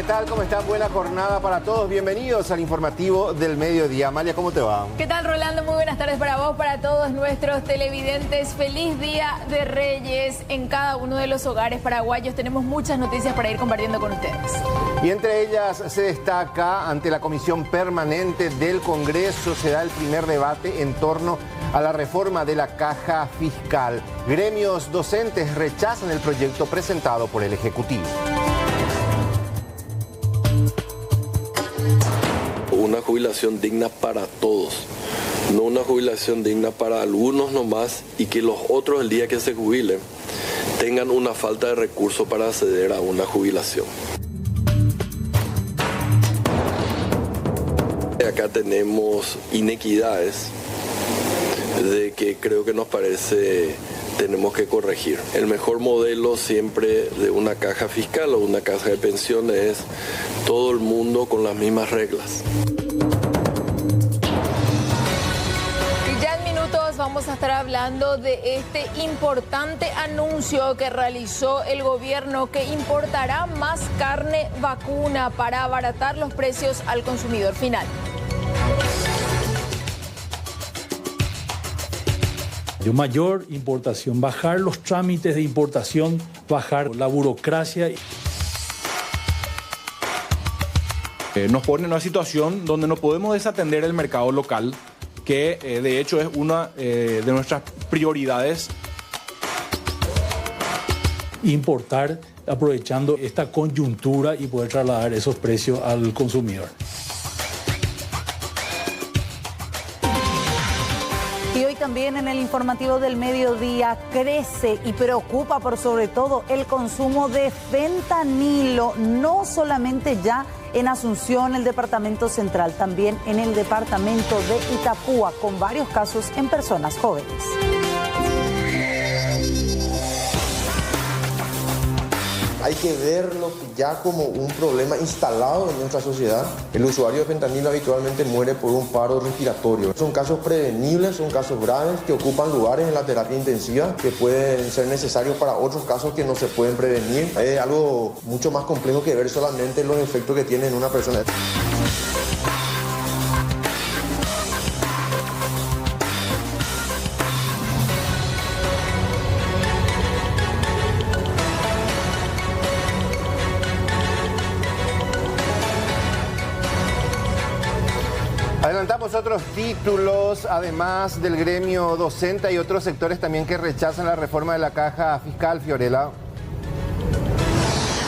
¿Qué tal? ¿Cómo están? Buena jornada para todos. Bienvenidos al informativo del mediodía. Amalia, ¿cómo te va? ¿Qué tal, Rolando? Muy buenas tardes para vos, para todos nuestros televidentes. Feliz Día de Reyes en cada uno de los hogares paraguayos. Tenemos muchas noticias para ir compartiendo con ustedes. Y entre ellas se destaca, ante la Comisión Permanente del Congreso, se da el primer debate en torno a la reforma de la caja fiscal. Gremios docentes rechazan el proyecto presentado por el Ejecutivo. Una jubilación digna para todos, no una jubilación digna para algunos nomás, y que los otros, el día que se jubilen, tengan una falta de recursos para acceder a una jubilación. Acá tenemos inequidades de que creo que nos parece tenemos que corregir. El mejor modelo siempre de una caja fiscal o una caja de pensiones es todo el mundo con las mismas reglas. Y ya en minutos vamos a estar hablando de este importante anuncio que realizó el gobierno, que importará más carne vacuna para abaratar los precios al consumidor final. De mayor importación, bajar los trámites de importación, bajar la burocracia. Nos pone en una situación donde no podemos desatender el mercado local, que de hecho es una de nuestras prioridades. Importar aprovechando esta coyuntura y poder trasladar esos precios al consumidor. Y hoy también en el informativo del mediodía crece y preocupa por sobre todo el consumo de fentanilo, no solamente ya en Asunción, el departamento central, también en el departamento de Itapúa, con varios casos en personas jóvenes. Hay que verlo ya como un problema instalado en nuestra sociedad. El usuario de fentanilo habitualmente muere por un paro respiratorio. Son casos prevenibles, son casos graves que ocupan lugares en la terapia intensiva, que pueden ser necesarios para otros casos que no se pueden prevenir. Es algo mucho más complejo que ver solamente los efectos que tiene en una persona. Adelantamos otros títulos, además del gremio docente. Hay otros sectores también que rechazan la reforma de la caja fiscal, Fiorella.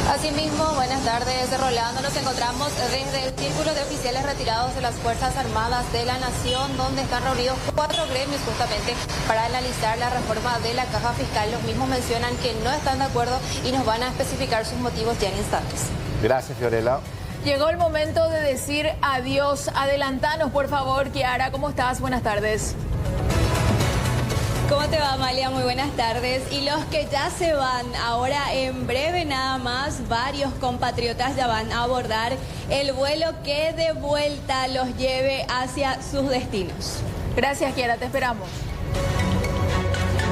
Asimismo, buenas tardes, Rolando. Nos encontramos desde el Círculo de Oficiales Retirados de las Fuerzas Armadas de la Nación, donde están reunidos 4 gremios justamente para analizar la reforma de la caja fiscal. Los mismos mencionan que no están de acuerdo y nos van a especificar sus motivos ya en instantes. Gracias, Fiorella. Llegó el momento de decir adiós. Adelantanos, por favor, Kiara. ¿Cómo estás? Buenas tardes. ¿Cómo te va, Amalia? Muy buenas tardes. Y los que ya se van, ahora en breve nada más, varios compatriotas ya van a abordar el vuelo que de vuelta los lleve hacia sus destinos. Gracias, Kiara. Te esperamos.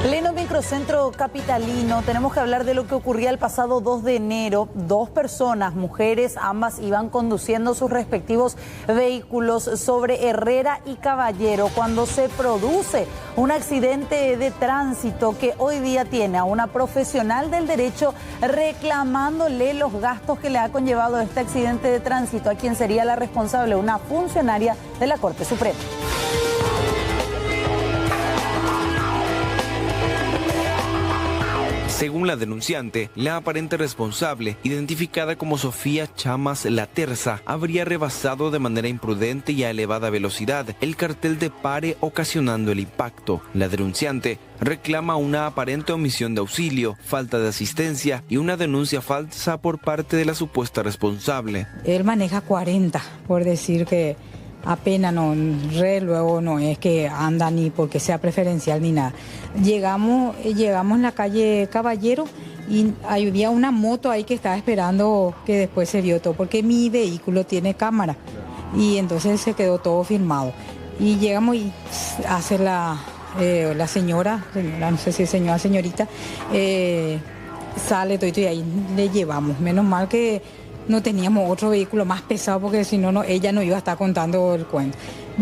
Pleno microcentro capitalino, tenemos que hablar de lo que ocurría el pasado 2 de enero. 2 personas, mujeres, ambas iban conduciendo sus respectivos vehículos sobre Herrera y Caballero cuando se produce un accidente de tránsito que hoy día tiene a una profesional del derecho reclamándole los gastos que le ha conllevado este accidente de tránsito, a quien sería la responsable, una funcionaria de la Corte Suprema. Según la denunciante, la aparente responsable, identificada como Sofía Chamas La Terza, habría rebasado de manera imprudente y a elevada velocidad el cartel de pare, ocasionando el impacto. La denunciante reclama una aparente omisión de auxilio, falta de asistencia y una denuncia falsa por parte de la supuesta responsable. Él maneja 40, por decir que apenas luego no es que anda ni porque sea preferencial ni nada. Llegamos en la calle Caballero y había una moto ahí que estaba esperando que después se vio todo, porque mi vehículo tiene cámara y entonces se quedó todo filmado. Y llegamos y hace la señora, no sé si es señorita, sale todo y ahí le llevamos. Menos mal que no teníamos otro vehículo más pesado porque si no, ella no iba a estar contando el cuento.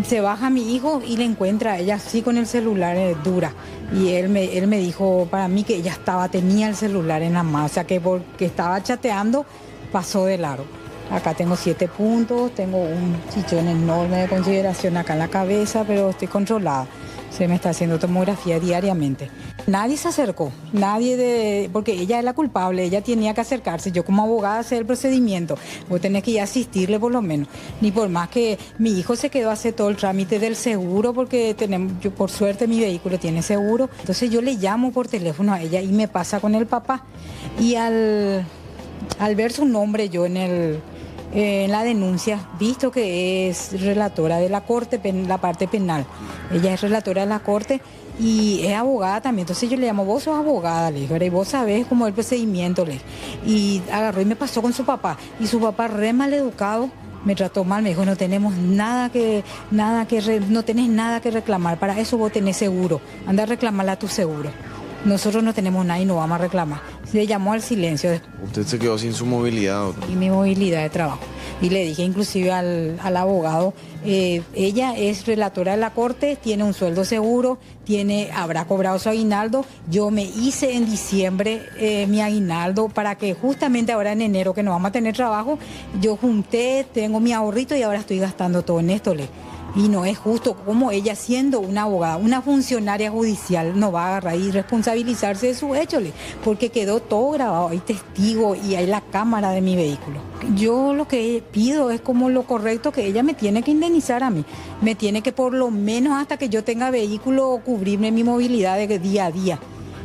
Se baja mi hijo y le encuentra a ella así con el celular dura. Y él me dijo para mí que ella tenía el celular en la mano, o sea que porque estaba chateando pasó de largo. Acá tengo 7 puntos, tengo un chichón enorme de consideración acá en la cabeza, pero estoy controlada. Se me está haciendo tomografía diariamente. Nadie se acercó, porque ella es la culpable, ella tenía que acercarse. Yo como abogada hacer el procedimiento, vos tenés que ir a asistirle por lo menos. Ni por más que mi hijo se quedó a hacer todo el trámite del seguro, porque yo por suerte mi vehículo tiene seguro. Entonces yo le llamo por teléfono a ella y me pasa con el papá. Y al ver su nombre yo en la denuncia, visto que es relatora de la corte, la parte penal. Ella es relatora de la corte y es abogada también. Entonces yo le llamo, vos sos abogada, le digo, y vos sabés cómo es el procedimiento, le. Y agarró y me pasó con su papá. Y su papá, re mal educado, me trató mal, me dijo, no tenés nada que reclamar, para eso vos tenés seguro, anda a reclamarle a tu seguro. Nosotros no tenemos nada y no vamos a reclamar. Se llamó al silencio. ¿Usted se quedó sin su movilidad? Y mi movilidad de trabajo. Y le dije inclusive al abogado, ella es relatora de la corte, tiene un sueldo seguro, habrá cobrado su aguinaldo. Yo me hice en diciembre mi aguinaldo para que justamente ahora en enero que no vamos a tener trabajo, yo junté, tengo mi ahorrito y ahora estoy gastando todo en esto. Y no es justo como ella, siendo una abogada, una funcionaria judicial, no va a agarrar y responsabilizarse de sus hechos, porque quedó todo grabado, hay testigos y hay la cámara de mi vehículo. Yo lo que pido es como lo correcto, que ella me tiene que indemnizar a mí, me tiene que por lo menos hasta que yo tenga vehículo cubrirme mi movilidad de día a día.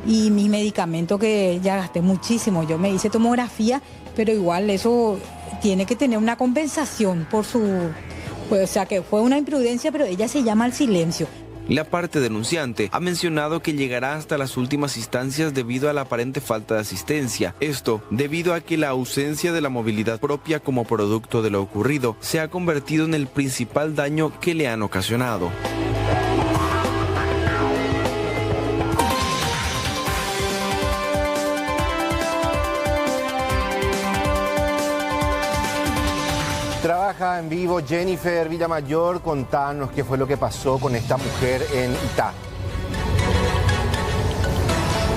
Y mis medicamentos que ya gasté muchísimo, yo me hice tomografía, pero igual eso tiene que tener una compensación por su... Pues, o sea que fue una imprudencia, pero ella se llama al silencio. La parte denunciante ha mencionado que llegará hasta las últimas instancias debido a la aparente falta de asistencia. Esto debido a que la ausencia de la movilidad propia como producto de lo ocurrido se ha convertido en el principal daño que le han ocasionado. Trabaja en vivo Jennifer Villamayor, contanos qué fue lo que pasó con esta mujer en Itá.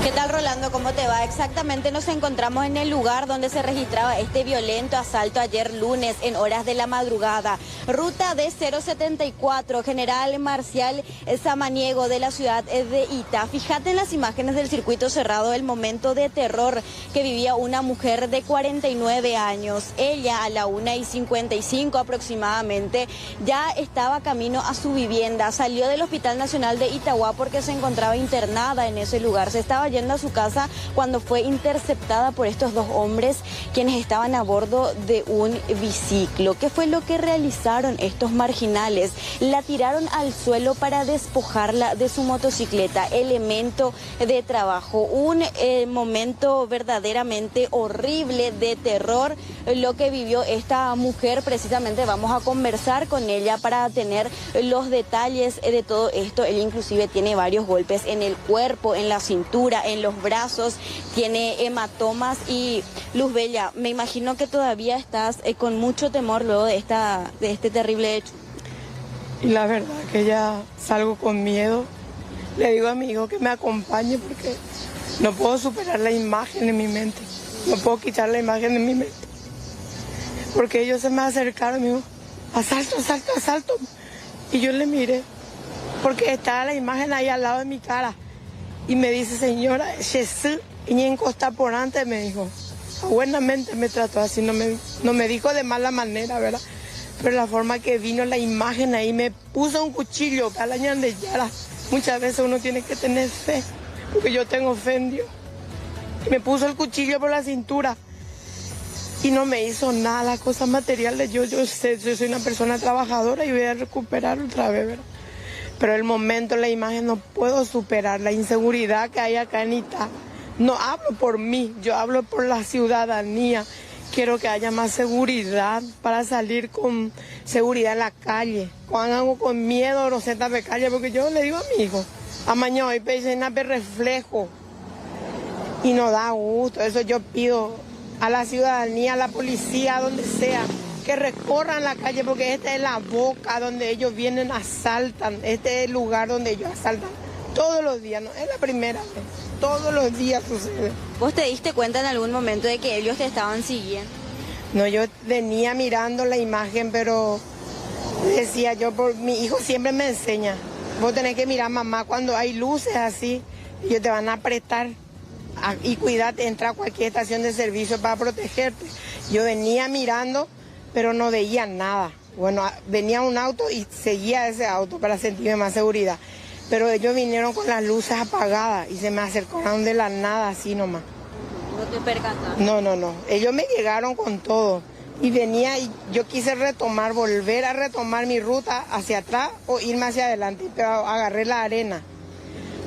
¿Qué tal, Rolando? ¿Cómo te va? Exactamente, nos encontramos en el lugar donde se registraba este violento asalto ayer lunes en horas de la madrugada. Ruta D074, General Marcial Samaniego de la ciudad de Itá. Fíjate en las imágenes del circuito cerrado el momento de terror que vivía una mujer de 49 años. Ella a la 1:55 aproximadamente ya estaba camino a su vivienda. Salió del Hospital Nacional de Itagua porque se encontraba internada en ese lugar. Se estaba yendo a su casa cuando fue interceptada por estos dos hombres quienes estaban a bordo de un biciclo. ¿Qué fue lo que realizaron estos marginales? La tiraron al suelo para despojarla de su motocicleta, elemento de trabajo. Un momento verdaderamente horrible de terror lo que vivió esta mujer. Precisamente vamos a conversar con ella para tener los detalles de todo esto. Ella inclusive tiene varios golpes en el cuerpo, en la cintura, en los brazos, tiene hematomas. Y Luz Bella, me imagino que todavía estás con mucho temor luego de este terrible hecho. Y la verdad que ya salgo con miedo. Le digo a mi hijo que me acompañe porque no puedo superar la imagen en mi mente. No puedo quitar la imagen de mi mente. Porque ellos se me acercaron y me dijo, asalto, asalto, asalto. Y yo le miré, porque estaba la imagen ahí al lado de mi cara. Y me dice, señora, Jesús, y en Costa por antes me dijo, buenamente me trató así, no me dijo de mala manera, ¿verdad? Pero la forma que vino la imagen ahí, me puso un cuchillo, calañan de Yara. Muchas veces uno tiene que tener fe, porque yo tengo fe en Dios. Y me puso el cuchillo por la cintura y no me hizo nada, las cosas materiales. Yo soy una persona trabajadora y voy a recuperar otra vez, ¿verdad? Pero el momento, la imagen, no puedo superar la inseguridad que hay acá en Itá. No hablo por mí, yo hablo por la ciudadanía. Quiero que haya más seguridad para salir con seguridad en la calle. Cuando hago con miedo, no sé, de calle, porque yo le digo a mi hijo, amaño hoy pensé en reflejo. Y no da gusto, eso yo pido a la ciudadanía, a la policía, a donde sea, que recorran la calle, porque esta es la boca donde ellos vienen, asaltan, este es el lugar donde ellos asaltan todos los días, no es la primera vez, todos los días sucede. ¿Vos te diste cuenta en algún momento de que ellos te estaban siguiendo? No, yo venía mirando la imagen, pero decía yo, mi hijo siempre me enseña, vos tenés que mirar, mamá, cuando hay luces así, ellos te van a apretar y cuidate, entra a cualquier estación de servicio para protegerte. Yo venía mirando, pero no veía nada. Bueno, venía un auto y seguía ese auto para sentirme más seguridad. Pero ellos vinieron con las luces apagadas y se me acercaron de la nada así nomás. ¿No te percataste? No. Ellos me llegaron con todo. Y venía y yo quise volver a retomar mi ruta hacia atrás o irme hacia adelante, pero agarré la arena.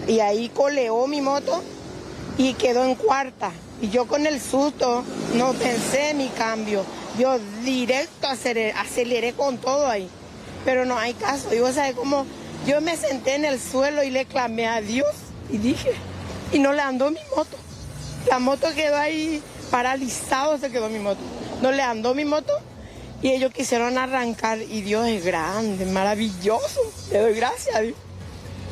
Y ahí coleó mi moto y quedó en cuarta. Y yo con el susto no pensé en mi cambio. Yo directo aceleré con todo ahí. Pero no hay caso. Y vos sabés cómo yo me senté en el suelo y le clamé a Dios y dije, y no le andó mi moto. La moto quedó ahí, paralizado se quedó mi moto. No le andó mi moto y ellos quisieron arrancar y Dios es grande, maravilloso. Le doy gracias a Dios.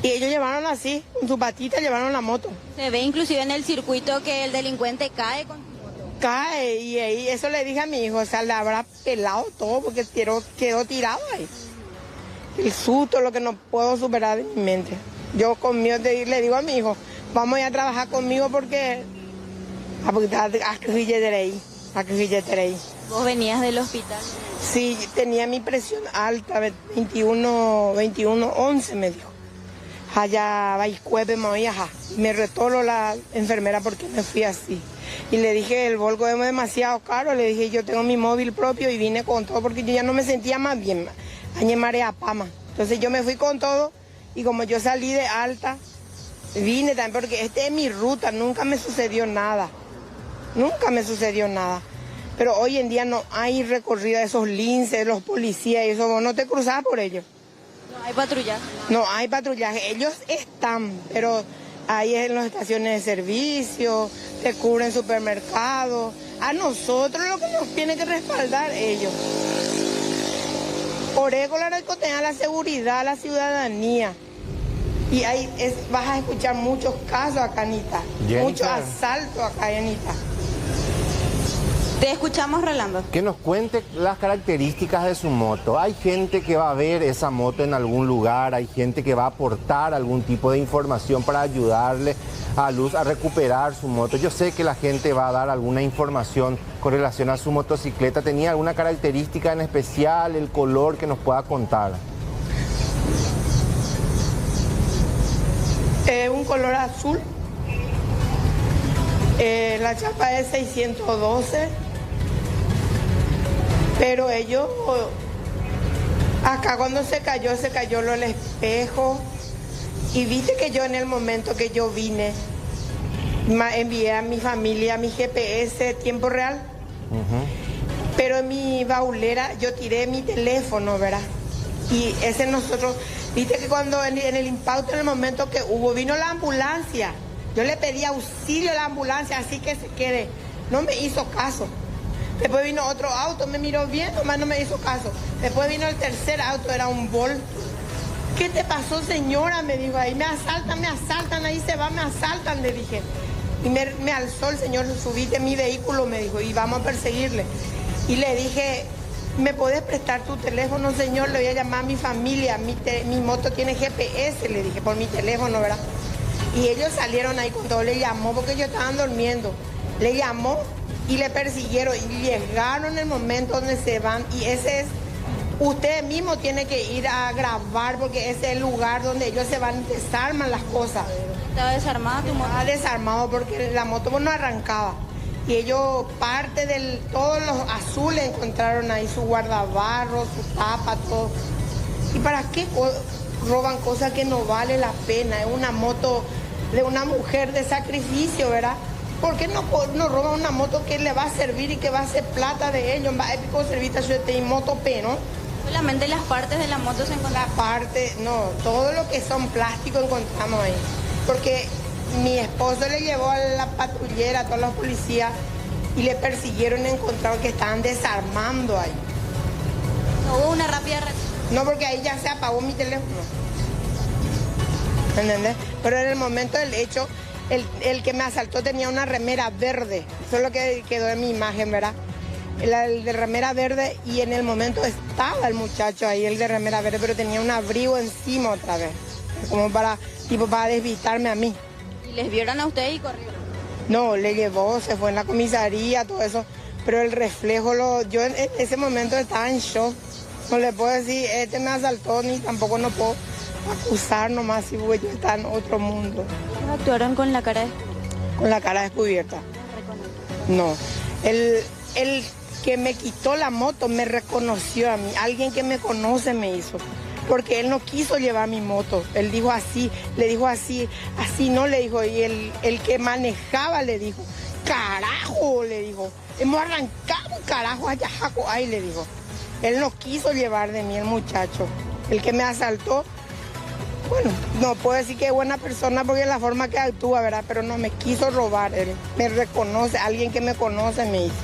Y ellos llevaron así, con su patita llevaron la moto. Se ve inclusive en el circuito que el delincuente cae con tu moto. Cae y ahí, eso le dije a mi hijo, o sea, le habrá pelado todo porque quedó tirado ahí. El susto, lo que no puedo superar de mi mente. Yo conmigo le digo a mi hijo, vamos a ir a trabajar conmigo porque ¿Vos venías del hospital? Sí, tenía mi presión alta, 21:11 me dijo. Allá me retó la enfermera porque me fui así. Y le dije, el Volvo es demasiado caro, le dije, yo tengo mi móvil propio y vine con todo porque yo ya no me sentía más bien. Marea Pama. Entonces yo me fui con todo y como yo salí de alta, vine también porque esta es mi ruta, nunca me sucedió nada. Pero hoy en día no hay recorrida de esos linces, los policías y eso, vos no te cruzás por ellos. No hay patrullaje. No hay patrullaje, ellos están, pero ahí en las estaciones de servicio, te cubren supermercados. A nosotros lo que nos tiene que respaldar ellos. Por eso la recotean la seguridad, la ciudadanía. Y ahí vas a escuchar muchos casos acá, Anita. Muchos asaltos acá, Anita. Te escuchamos, Rolando. Que nos cuente las características de su moto. Hay gente que va a ver esa moto en algún lugar, hay gente que va a aportar algún tipo de información para ayudarle a Luz a recuperar su moto. Yo sé que la gente va a dar alguna información con relación a su motocicleta. ¿Tenía alguna característica en especial, el color que nos pueda contar? Un color azul. La chapa es 612. Pero ellos, acá cuando se cayó el espejo. Y viste que yo en el momento que yo vine, envié a mi familia mi GPS tiempo real. Pero en mi baulera yo tiré mi teléfono, ¿verdad? Y ese nosotros, viste que cuando en el impacto, en el momento que hubo, vino la ambulancia. Yo le pedí auxilio a la ambulancia, así que se quede. No me hizo caso. Después vino otro auto, me miró bien, nomás no me hizo caso. Después vino el tercer auto, era un Volt. ¿Qué te pasó, señora? Me dijo ahí, me asaltan, ahí se va, me asaltan, le dije. Y me alzó el señor, subite mi vehículo, me dijo, y vamos a perseguirle. Y le dije, ¿me puedes prestar tu teléfono, señor? Le voy a llamar a mi familia, mi moto tiene GPS, le dije, por mi teléfono, ¿verdad? Y ellos salieron ahí con todo, le llamó porque ellos estaban durmiendo. Le llamó y le persiguieron y llegaron en el momento donde se van. Y ese es, usted mismo tiene que ir a grabar porque ese es el lugar donde ellos se van, desarman las cosas. ¿Estaba desarmada tu moto? Estaba desarmado porque la moto no arrancaba. Y ellos, parte de todos los azules encontraron ahí su guardabarro, su tapa, todo. ¿Y para qué roban cosas que no vale la pena? Es una moto de una mujer de sacrificio, ¿verdad? ¿Por qué no roban una moto que le va a servir y que va a hacer plata de ellos? Va a épico servir y moto P, ¿no? Solamente las partes de la moto se encuentran. La parte, no, todo lo que son plásticos encontramos ahí. Porque mi esposo le llevó a la patrullera, a todos los policías, y le persiguieron y encontraron que estaban desarmando ahí. ¿No hubo una rápida reacción? No, porque ahí ya se apagó mi teléfono. ¿Entendés? Pero en el momento del hecho, el que me asaltó tenía una remera verde. Eso es lo que quedó en mi imagen, ¿verdad? El de remera verde, y en el momento estaba el muchacho ahí, el de remera verde, pero tenía un abrigo encima otra vez. Como para despistarme a mí. ¿Y les vieron a ustedes y corrieron? No, le llevó, se fue en la comisaría, todo eso. Pero el reflejo, yo en ese momento estaba en shock. No le puedo decir, este me asaltó, ni tampoco no puedo acusar nomás, porque yo estaba en otro mundo. ¿Actuaron con la cara descubierta? Con la cara descubierta. No. El que me quitó la moto me reconoció a mí. Alguien que me conoce me hizo. Porque él no quiso llevar mi moto. Él dijo así, le dijo así, así no le dijo. Y el que manejaba le dijo, carajo, le dijo. Hemos arrancado, carajo, allá, jaco, ahí le dijo. Él no quiso llevar de mí el muchacho. El que me asaltó, bueno, no puedo decir que es buena persona porque es la forma que actúa, ¿verdad? Pero no me quiso robar, él me reconoce, alguien que me conoce me hizo.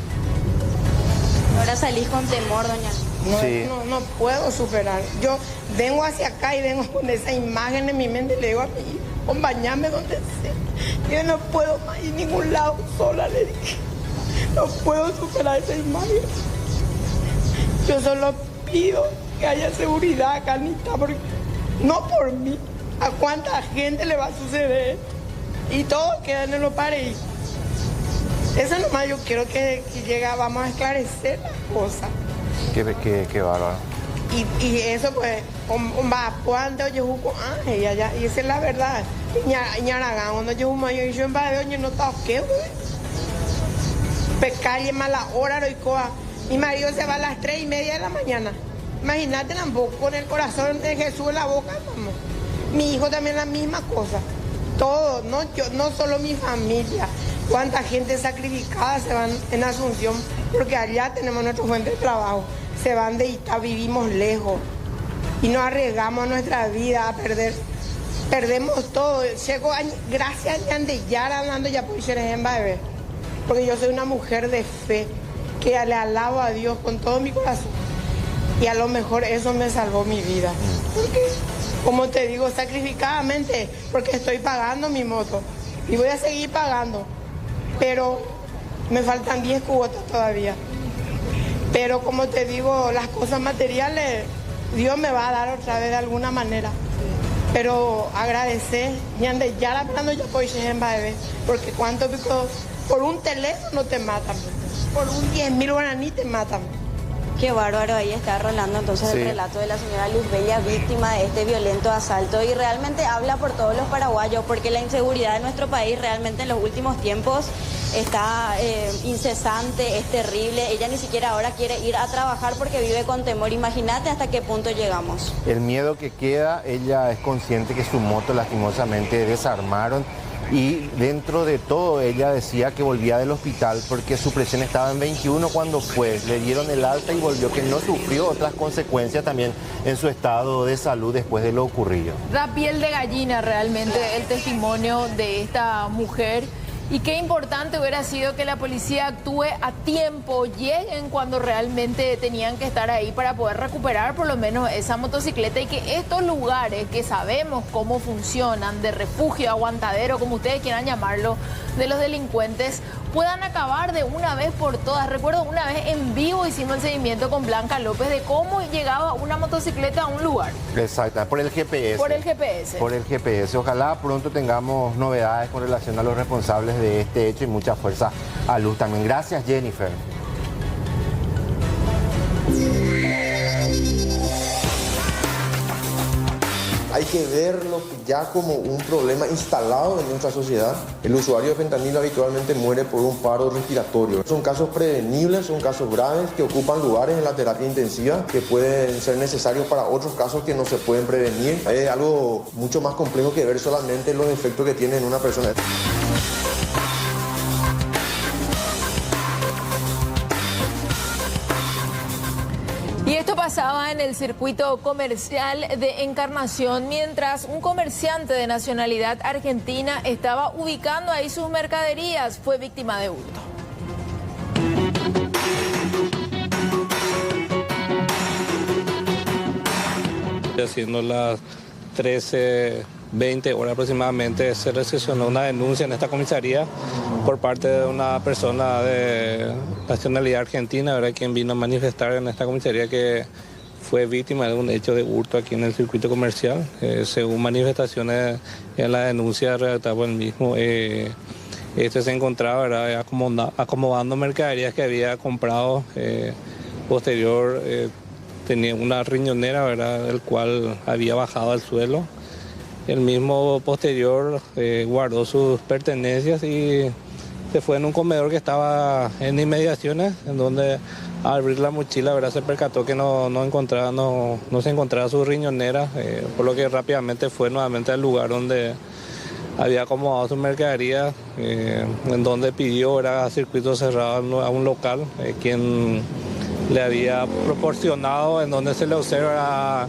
Ahora salís con temor, doña. No, Sí. no puedo superar. Yo vengo hacia acá y vengo con esa imagen en mi mente y le digo a mi hijo, acompáñame donde sea. Yo no puedo más ir a ningún lado sola, le dije. No puedo superar esa imagen. Yo solo pido que haya seguridad acá, Anita, porque no por mí. ¿A cuánta gente le va a suceder? Y todo queda en el paraíso. Eso nomás yo quiero que llegue, vamos a esclarecer las cosas. Qué bárbaro. Y eso pues, va cuando yo jugo, y allá, y esa es la verdad. Ñaragán, cuando yo jugo, yo en Badeoño no toqué, güey. Pecalle mala hora, roicoa. Mi marido se va a las 3:30 de la mañana. Imagínate tampoco, con el corazón de Jesús en la boca, mamá. Mi hijo también la misma cosa. Todo, no yo, no solo mi familia. Cuánta gente sacrificada se van en Asunción, porque allá tenemos nuestra fuente de trabajo. Se van de Itá, vivimos lejos y nos arriesgamos nuestra vida a perder. Perdemos todo. Llego gracias a Yara hablando ya por en bebé, porque yo soy una mujer de fe que le alabo a Dios con todo mi corazón. Y a lo mejor eso me salvó mi vida. Porque, como te digo, sacrificadamente, porque estoy pagando mi moto y voy a seguir pagando. Pero me faltan 10 cuotas todavía. Pero como te digo, las cosas materiales, Dios me va a dar otra vez de alguna manera. Pero agradecer, ya hablando yo por porque cuánto pico, por un teléfono te matan, por un 10.000 guaraní te matan. Qué bárbaro, ahí está Rolando entonces sí. El relato de la señora Luz Bella, víctima de este violento asalto, y realmente habla por todos los paraguayos, porque la inseguridad de nuestro país realmente en los últimos tiempos está incesante, es terrible. Ella ni siquiera ahora quiere ir a trabajar porque vive con temor. Imagínate hasta qué punto llegamos. El miedo que queda, ella es consciente que su moto lastimosamente desarmaron. Y dentro de todo ella decía que volvía del hospital porque su presión estaba en 21 cuando fue. Le dieron el alta y volvió, que no sufrió otras consecuencias también en su estado de salud después de lo ocurrido. Da piel de gallina realmente el testimonio de esta mujer. Y qué importante hubiera sido que la policía actúe a tiempo, lleguen cuando realmente tenían que estar ahí para poder recuperar por lo menos esa motocicleta, y que estos lugares que sabemos cómo funcionan, de refugio, aguantadero, como ustedes quieran llamarlo, de los delincuentes, puedan acabar de una vez por todas. Recuerdo una vez en vivo hicimos el seguimiento con Blanca López de cómo llegaba una motocicleta a un lugar. Exacto, por el GPS. Por el GPS. Por el GPS. Ojalá pronto tengamos novedades con relación a los responsables de este hecho y mucha fuerza a Luz también. Gracias, Jennifer. Hay que verlo ya como un problema instalado en nuestra sociedad. El usuario de fentanilo habitualmente muere por un paro respiratorio. Son casos prevenibles, son casos graves que ocupan lugares en la terapia intensiva que pueden ser necesarios para otros casos que no se pueden prevenir. Es algo mucho más complejo que ver solamente los efectos que tiene en una persona. Y esto pasaba en el circuito comercial de Encarnación, mientras un comerciante de nacionalidad argentina estaba ubicando ahí sus mercaderías, fue víctima de hurto. Haciendo las 13:20 horas aproximadamente se recepcionó una denuncia en esta comisaría por parte de una persona de nacionalidad argentina, ¿verdad?, quien vino a manifestar en esta comisaría que fue víctima de un hecho de hurto aquí en el circuito comercial. Según manifestaciones en la denuncia redactada por el mismo, este se encontraba, ¿verdad?, acomodando mercaderías que había comprado. Posterior tenía una riñonera, ¿verdad?, el cual había bajado al suelo. El mismo posterior guardó sus pertenencias y se fue en un comedor que estaba en inmediaciones, en donde al abrir la mochila, ¿verdad?, se percató que no se encontraba su riñonera, por lo que rápidamente fue nuevamente al lugar donde había acomodado su mercadería, en donde pidió, ¿verdad?, a circuito cerrado a un local, quien le había proporcionado, en donde se le observa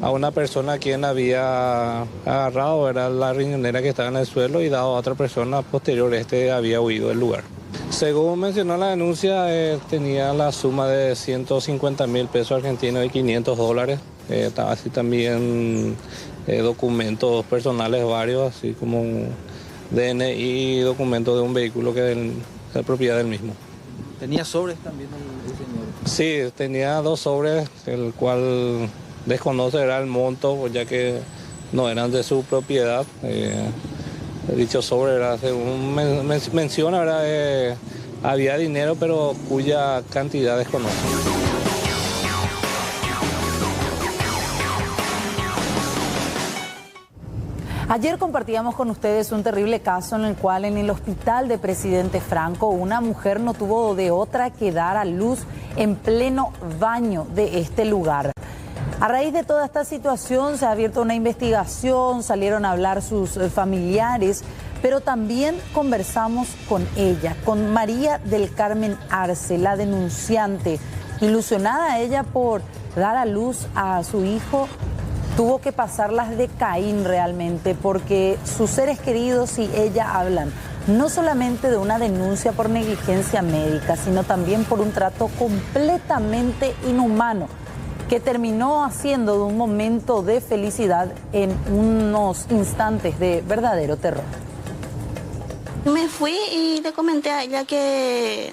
a una persona a quien había agarrado, ¿verdad?, la riñonera que estaba en el suelo y dado a otra persona. Posterior había huido del lugar. Según mencionó la denuncia, tenía la suma de 150.000 pesos argentinos y $500. Así también documentos personales varios, así como DNI y documentos de un vehículo que es propiedad del mismo. ¿Tenía sobres también el señor? Sí, tenía 2 sobres, el cual desconoce era el monto, ya que no eran de su propiedad. Dicho sobre, era, según menciona, ¿verdad?, había dinero, pero cuya cantidad desconoce. Ayer compartíamos con ustedes un terrible caso en el cual en el hospital de Presidente Franco una mujer no tuvo de otra que dar a luz en pleno baño de este lugar. A raíz de toda esta situación se ha abierto una investigación, salieron a hablar sus familiares, pero también conversamos con ella, con María del Carmen Arce, la denunciante. Ilusionada ella por dar a luz a su hijo, tuvo que pasarlas de Caín realmente, porque sus seres queridos y ella hablan no solamente de una denuncia por negligencia médica, sino también por un trato completamente inhumano, que terminó haciendo de un momento de felicidad en unos instantes de verdadero terror. Me fui y le comenté a ella que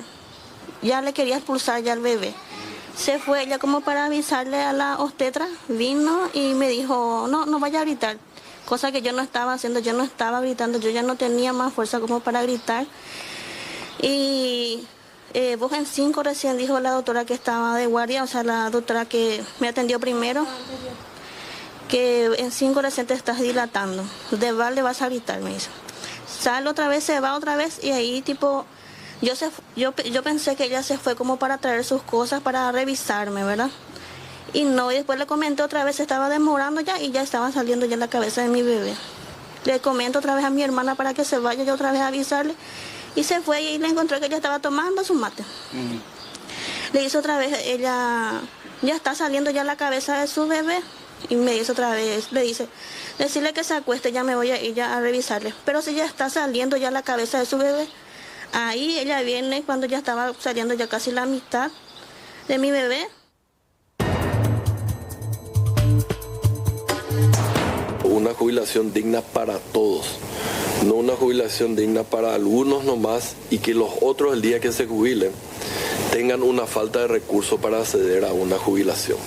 ya le quería expulsar ya al bebé. Se fue ella como para avisarle a la obstetra, vino y me dijo, no vaya a gritar, cosa que yo no estaba haciendo, yo no estaba gritando, yo ya no tenía más fuerza como para gritar. Y vos en 5 recién, dijo la doctora que estaba de guardia, o sea, la doctora que me atendió primero, que en 5 recién te estás dilatando, de balde vas a gritar, me dice. Sale otra vez, se va otra vez y ahí tipo, yo pensé que ella se fue como para traer sus cosas, para revisarme, ¿verdad? Y no, y después le comenté otra vez, se estaba demorando ya y ya estaba saliendo ya la cabeza de mi bebé. Le comento otra vez a mi hermana para que se vaya yo otra vez a avisarle. Y se fue y le encontró que ella estaba tomando su mate. Le hizo otra vez, ella ya está saliendo ya la cabeza de su bebé. Y me dice otra vez, le dice, decirle que se acueste, ya me voy a ir ya a revisarle. Pero si ya está saliendo ya la cabeza de su bebé, ahí ella viene cuando ya estaba saliendo ya casi la mitad de mi bebé. Una jubilación digna para todos. No una jubilación digna para algunos nomás y que los otros el día que se jubilen tengan una falta de recursos para acceder a una jubilación.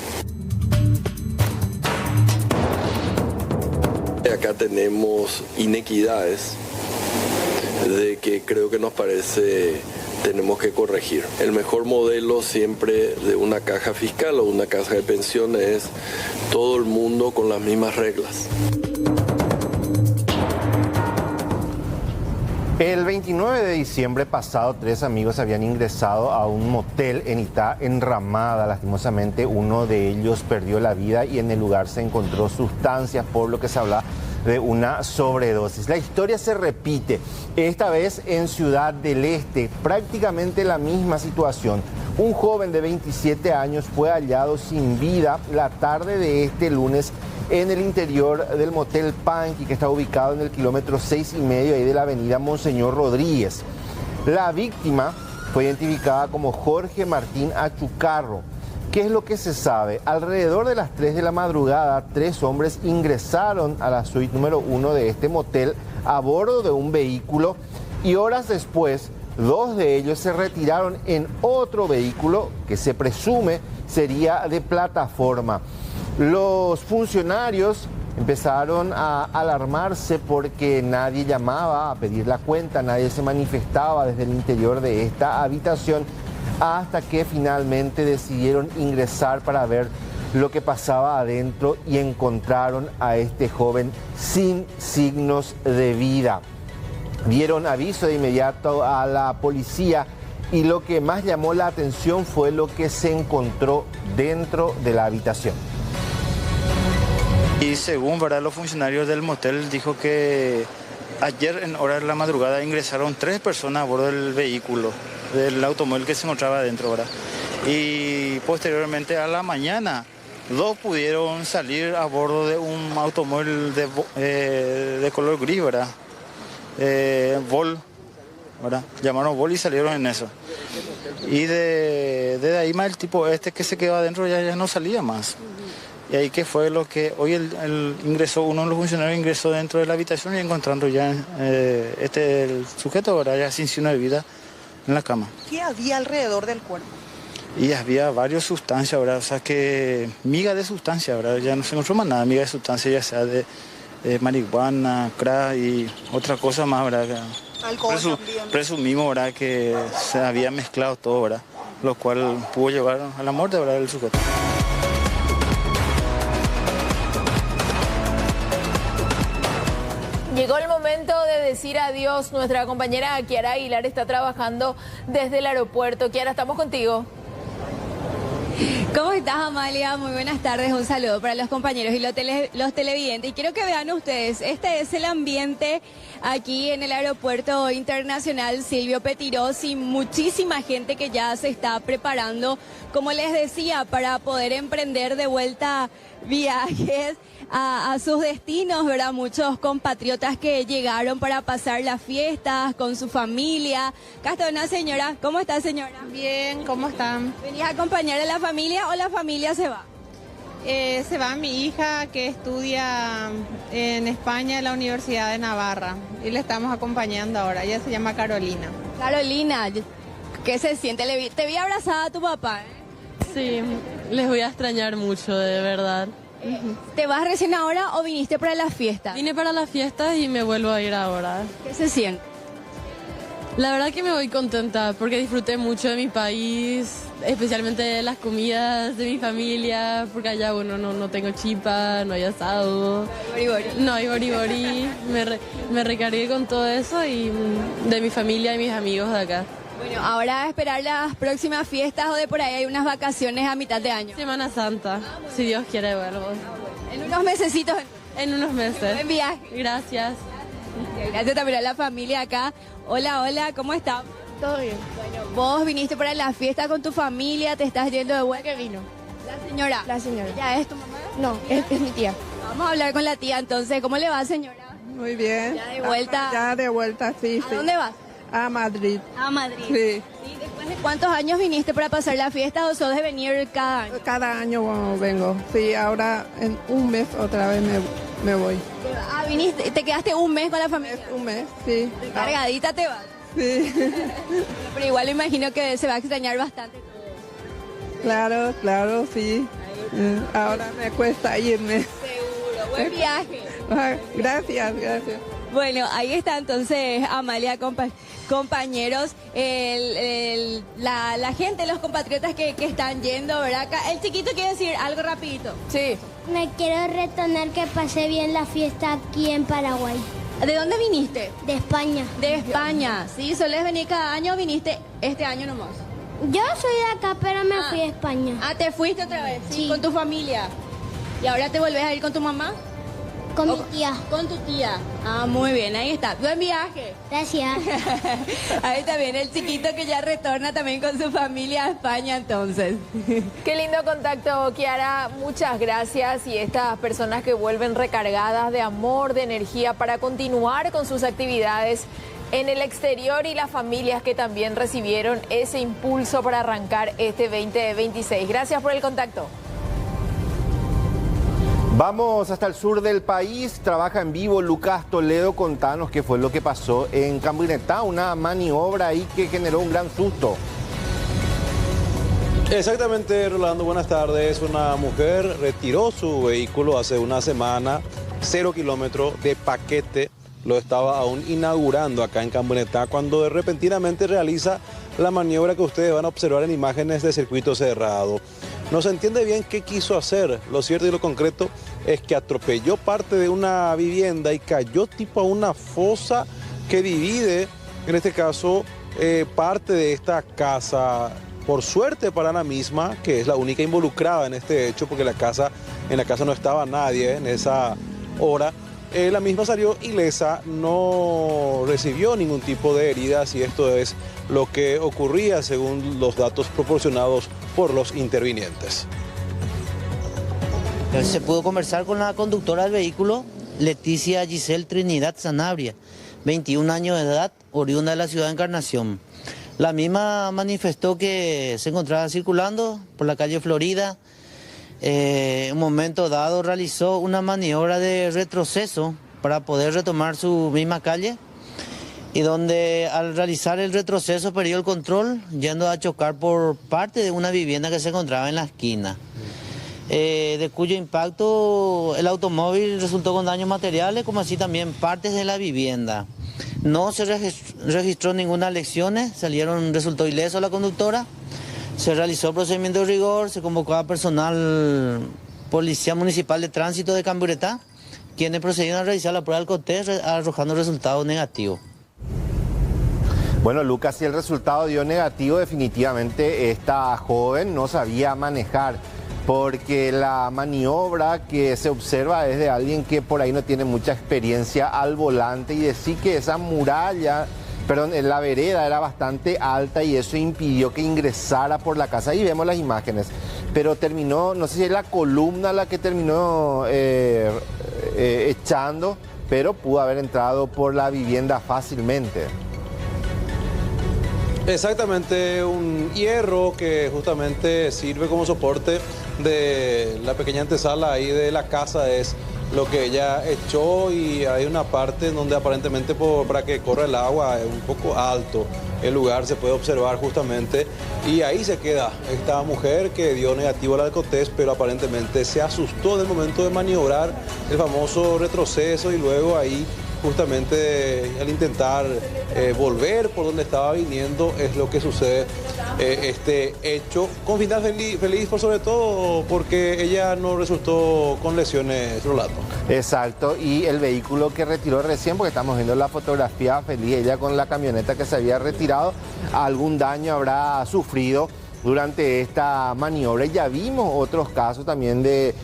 Acá tenemos inequidades de que creo que nos parece tenemos que corregir. El mejor modelo siempre de una caja fiscal o una caja de pensiones es todo el mundo con las mismas reglas. El 29 de diciembre pasado, 3 amigos habían ingresado a un motel en Itá, en Ramada. Lastimosamente, uno de ellos perdió la vida y en el lugar se encontró sustancias, por lo que se habla de una sobredosis. La historia se repite, esta vez en Ciudad del Este, prácticamente la misma situación. Un joven de 27 años fue hallado sin vida la tarde de este lunes en el interior del motel Panqui, que está ubicado en el kilómetro 6,5 ahí de la avenida Monseñor Rodríguez. La víctima fue identificada como Jorge Martín Achucarro. ¿Qué es lo que se sabe? Alrededor de las 3 de la madrugada, 3 hombres ingresaron a la suite número 1 de este motel a bordo de un vehículo y horas después, 2 de ellos se retiraron en otro vehículo que se presume sería de plataforma. Los funcionarios empezaron a alarmarse porque nadie llamaba a pedir la cuenta, nadie se manifestaba desde el interior de esta habitación, hasta que finalmente decidieron ingresar para ver lo que pasaba adentro y encontraron a este joven sin signos de vida. Dieron aviso de inmediato a la policía y lo que más llamó la atención fue lo que se encontró dentro de la habitación. Y según los funcionarios del motel dijo que ayer en horas de la madrugada ingresaron 3 personas a bordo del vehículo, del automóvil que se encontraba adentro, ¿verdad? Y posteriormente a la mañana 2 pudieron salir a bordo de un automóvil de color gris, ¿verdad? Vol, ¿verdad? Llamaron Vol y salieron en eso. Y de ahí más el tipo que se quedó adentro ya no salía más. Y ahí que fue lo que hoy uno de los funcionarios ingresó dentro de la habitación y encontrando ya el sujeto, ¿verdad? Ya sin signo de vida en la cama. ¿Qué había alrededor del cuerpo? Y había varias sustancias, ¿verdad? O sea que miga de sustancia, ¿verdad? Ya no se encontró más nada, miga de sustancia, ya sea de marihuana, crack y otra cosa más, ¿verdad? Alcohol también. Presumimos, ¿verdad? Que se había mezclado todo, ¿verdad? Lo cual pudo llevar a la muerte, ¿verdad? Del sujeto. Llegó el momento de decir adiós. Nuestra compañera Kiara Aguilar está trabajando desde el aeropuerto. Kiara, estamos contigo. ¿Cómo estás, Amalia? Muy buenas tardes. Un saludo para los compañeros y los televidentes. Y quiero que vean ustedes, este es el ambiente aquí en el Aeropuerto Internacional Silvio Pettirós y muchísima gente que ya se está preparando, como les decía, para poder emprender de vuelta viajes a sus destinos, ¿verdad? Muchos compatriotas que llegaron para pasar las fiestas con su familia. Acá está una señora. ¿Cómo está, señora? Bien, ¿cómo están? ¿Venís a acompañar a la familia o la familia se va? Se va mi hija que estudia en España en la Universidad de Navarra y le estamos acompañando ahora. Ella se llama Carolina. Carolina, ¿qué se siente? Te vi abrazada a tu papá, ¿eh? Sí, les voy a extrañar mucho, de verdad. ¿Te vas recién ahora o viniste para la fiesta? Vine para la fiesta y me vuelvo a ir ahora. ¿Qué se siente? La verdad que me voy contenta porque disfruté mucho de mi país, especialmente de las comidas de mi familia, porque allá, bueno, no tengo chipa, no hay asado. No hay bori-bori. Me recargué con todo eso y de mi familia y mis amigos de acá. Bueno, ahora a esperar las próximas fiestas o de por ahí hay unas vacaciones a mitad de año. Semana Santa, si Dios quiere verlo. En unos mesecitos. En unos meses. Buen viaje. Gracias. Gracias también a la familia acá. Hola, ¿cómo estás? Todo bien. Bueno, vos viniste para la fiesta con tu familia, te estás yendo de vuelta. ¿Qué vino? La señora. La señora. ¿Ya es tu mamá? No, es mi tía. Vamos a hablar con la tía entonces. ¿Cómo le va, señora? Muy bien. ¿Ya de vuelta? Ya de vuelta, sí. ¿A dónde vas? A Madrid. A Madrid. Sí. ¿Sí? ¿Después de cuántos años viniste para pasar la fiesta o sos de venir cada año? Cada año vengo. Sí, ahora en un mes otra vez me voy. Ah, viniste, te quedaste un mes con la familia. Un mes, sí. Cargadita te vas. Sí. Pero igual me imagino que se va a extrañar bastante. Claro, sí. Ahora me cuesta irme. Seguro. Buen viaje. Gracias. Bueno, ahí está entonces Amalia, compañeros, la gente, los compatriotas que están yendo, ¿verdad? Acá, el chiquito quiere decir algo rapidito. Sí. Me quiero retornar que pasé bien la fiesta aquí en Paraguay. ¿De dónde viniste? De España. De España, ¿sí? ¿Solés venir cada año o viniste este año nomás? Yo soy de acá, pero me fui a España. Ah, ¿te fuiste otra vez? Sí. ¿Con tu familia? ¿Y ahora te volvés a ir con tu mamá? Con mi tía. Con tu tía. Ah, muy bien, ahí está. Buen viaje. Gracias. Ahí está bien el chiquito que ya retorna también con su familia a España entonces. Qué lindo contacto, Kiara. Muchas gracias. Y estas personas que vuelven recargadas de amor, de energía para continuar con sus actividades en el exterior y las familias que también recibieron ese impulso para arrancar este 2026. Gracias por el contacto. Vamos hasta el sur del país, trabaja en vivo Lucas Toledo, contanos qué fue lo que pasó en Cambuinetá, una maniobra ahí que generó un gran susto. Exactamente, Rolando, buenas tardes. Una mujer retiró su vehículo hace una semana, 0 kilómetros de paquete, lo estaba aún inaugurando acá en Cambuinetá, cuando repentinamente realiza la maniobra que ustedes van a observar en imágenes de circuito cerrado. No se entiende bien qué quiso hacer. Lo cierto y lo concreto es que atropelló parte de una vivienda y cayó tipo a una fosa que divide, en este caso, parte de esta casa. Por suerte para la misma, que es la única involucrada en este hecho, porque en la casa no estaba nadie en esa hora, la misma salió ilesa, no recibió ningún tipo de heridas y esto es lo que ocurría según los datos proporcionados por los intervinientes. Se pudo conversar con la conductora del vehículo, Leticia Giselle Trinidad Sanabria, 21 años de edad, oriunda de la ciudad de Encarnación. La misma manifestó que se encontraba circulando por la calle Florida. En un momento dado realizó una maniobra de retroceso para poder retomar su misma calle y donde al realizar el retroceso perdió el control yendo a chocar por parte de una vivienda que se encontraba en la esquina. De cuyo impacto el automóvil resultó con daños materiales como así también partes de la vivienda. No se registró ninguna lesiones, resultó ileso la conductora. Se realizó el procedimiento de rigor, se convocó a personal Policía Municipal de Tránsito de Cambuinetá, quienes procedieron a realizar la prueba del alcotest arrojando resultados negativos. Bueno, Lucas, si el resultado dio negativo, definitivamente esta joven no sabía manejar, porque la maniobra que se observa es de alguien que por ahí no tiene mucha experiencia al volante y decir que esa muralla, la vereda era bastante alta y eso impidió que ingresara por la casa. Ahí vemos las imágenes, pero terminó, no sé si es la columna la que terminó echando, pero pudo haber entrado por la vivienda fácilmente. Exactamente, un hierro que justamente sirve como soporte de la pequeña antesala ahí de la casa es lo que ella echó y hay una parte donde aparentemente para que corra el agua es un poco alto. El lugar se puede observar justamente y ahí se queda esta mujer que dio negativo al alcotest, pero aparentemente se asustó del momento de maniobrar el famoso retroceso y luego ahí justamente al intentar volver por donde estaba viniendo es lo que sucede este hecho, con final feliz por sobre todo porque ella no resultó con lesiones, Rolando. Exacto, y el vehículo que retiró recién, porque estamos viendo la fotografía, feliz ella con la camioneta que se había retirado, algún daño habrá sufrido durante esta maniobra. Ya vimos otros casos también de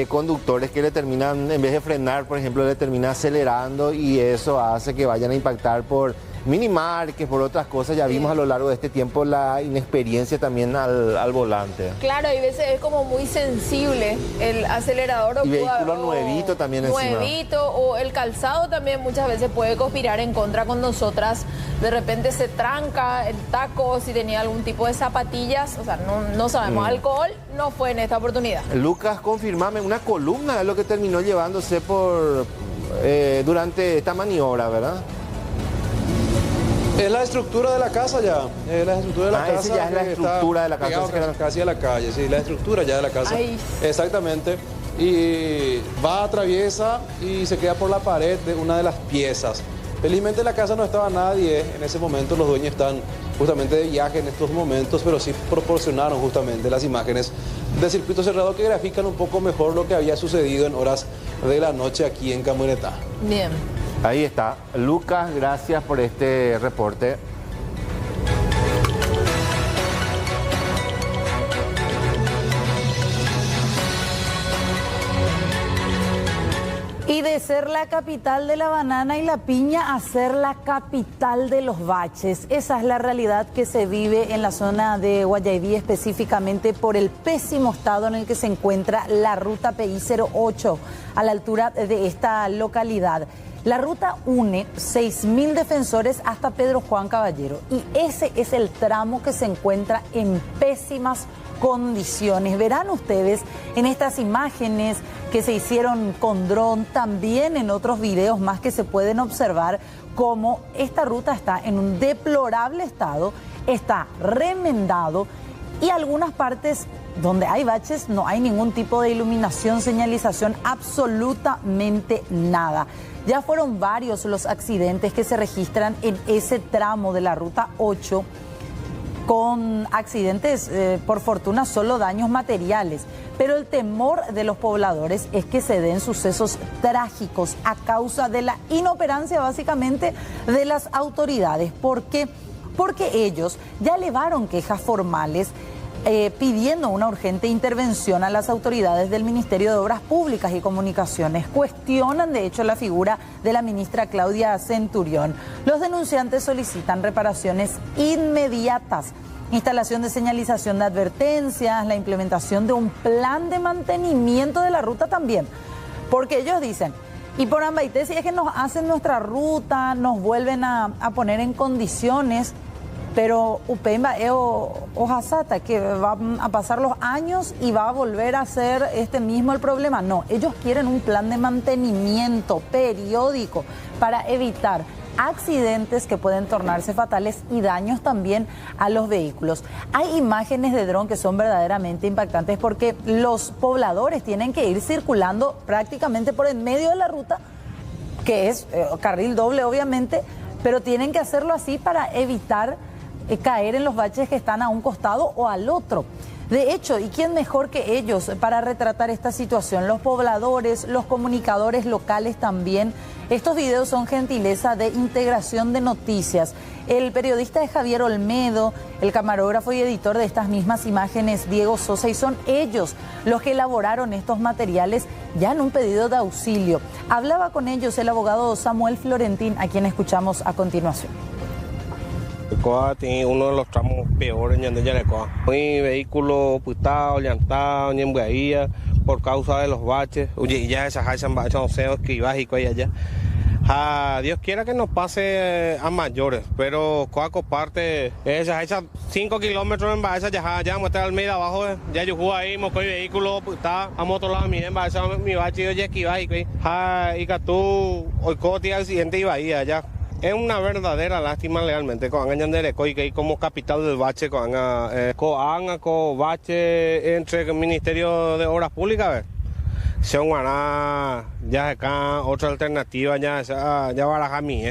conductores que le terminan, en vez de frenar, por ejemplo, le termina acelerando y eso hace que vayan a impactar por minimarques, por otras cosas. Ya vimos a lo largo de este tiempo la inexperiencia también al volante. Claro, hay veces es como muy sensible el acelerador. Y vehículo nuevito también encima. Nuevito, o el calzado también muchas veces puede conspirar en contra con nosotras. De repente se tranca el taco, si tenía algún tipo de zapatillas, o sea, no sabemos. Alcohol no fue en esta oportunidad. Lucas, confirmame, una columna es lo que terminó llevándose durante esta maniobra, ¿verdad? Es la estructura de la casa ya. Es la estructura de la casa. Ese ya es la estructura de la casa. Casi a la calle, sí, la estructura ya de la casa. Ay. Exactamente. Y va, atraviesa y se queda por la pared de una de las piezas. Felizmente en la casa no estaba nadie en ese momento, los dueños están justamente de viaje en estos momentos, pero sí proporcionaron justamente las imágenes de circuito cerrado que grafican un poco mejor lo que había sucedido en horas de la noche aquí en Cambuinetá. Bien. Ahí está. Lucas, gracias por este reporte. Y de ser la capital de la banana y la piña a ser la capital de los baches. Esa es la realidad que se vive en la zona de Guayaquil, específicamente por el pésimo estado en el que se encuentra la ruta PI 08 a la altura de esta localidad. La ruta une 6.000 defensores hasta Pedro Juan Caballero y ese es el tramo que se encuentra en pésimas condiciones. Verán ustedes en estas imágenes que se hicieron con dron, también en otros videos más que se pueden observar cómo esta ruta está en un deplorable estado, está remendado y algunas partes donde hay baches no hay ningún tipo de iluminación, señalización, absolutamente nada. Ya fueron varios los accidentes que se registran en ese tramo de la ruta 8, con accidentes, por fortuna, solo daños materiales. Pero el temor de los pobladores es que se den sucesos trágicos a causa de la inoperancia, básicamente, de las autoridades. ¿Por qué? Porque ellos ya elevaron quejas formales pidiendo una urgente intervención a las autoridades del Ministerio de Obras Públicas y Comunicaciones. Cuestionan, de hecho, la figura de la ministra Claudia Centurión. Los denunciantes solicitan reparaciones inmediatas, instalación de señalización de advertencias, la implementación de un plan de mantenimiento de la ruta también. Porque ellos dicen, y por Ambaité, si es que nos hacen nuestra ruta, nos vuelven a poner en condiciones, pero Upemba o Hasata, que van a pasar los años y va a volver a ser este mismo el problema. No, ellos quieren un plan de mantenimiento periódico para evitar accidentes que pueden tornarse fatales y daños también a los vehículos. Hay imágenes de dron que son verdaderamente impactantes porque los pobladores tienen que ir circulando prácticamente por en medio de la ruta, que es carril doble obviamente, pero tienen que hacerlo así para evitar caer en los baches que están a un costado o al otro. De hecho, ¿y quién mejor que ellos para retratar esta situación? Los pobladores, los comunicadores locales también. Estos videos son gentileza de Integración de Noticias. El periodista es Javier Olmedo, el camarógrafo y editor de estas mismas imágenes, Diego Sosa, y son ellos los que elaboraron estos materiales ya en un pedido de auxilio. Hablaba con ellos el abogado Samuel Florentín, a quien escuchamos a continuación. Coa tiene uno de los tramos peores en Yarecoa. Mi vehículo putado, llantado, ñembuaía, por causa de los baches. Oye, ya esas hacen baches, no sé, que ibas y allá. Dios quiera que nos pase a mayores, pero Coaco parte, esas 5 kilómetros en Baeza, ya muestra Almeida abajo, ya yo juego ahí, moco y vehículo, está a moto lado mío, en Baeza, mi bache, oye, que iba y que tú, hoy cotidiano accidente iba ahí allá. Es una verdadera lástima legalmente con que como capital del bache con bache entre el Ministerio de Obras Públicas, ver. Son ya acá otra alternativa ya baraja mí,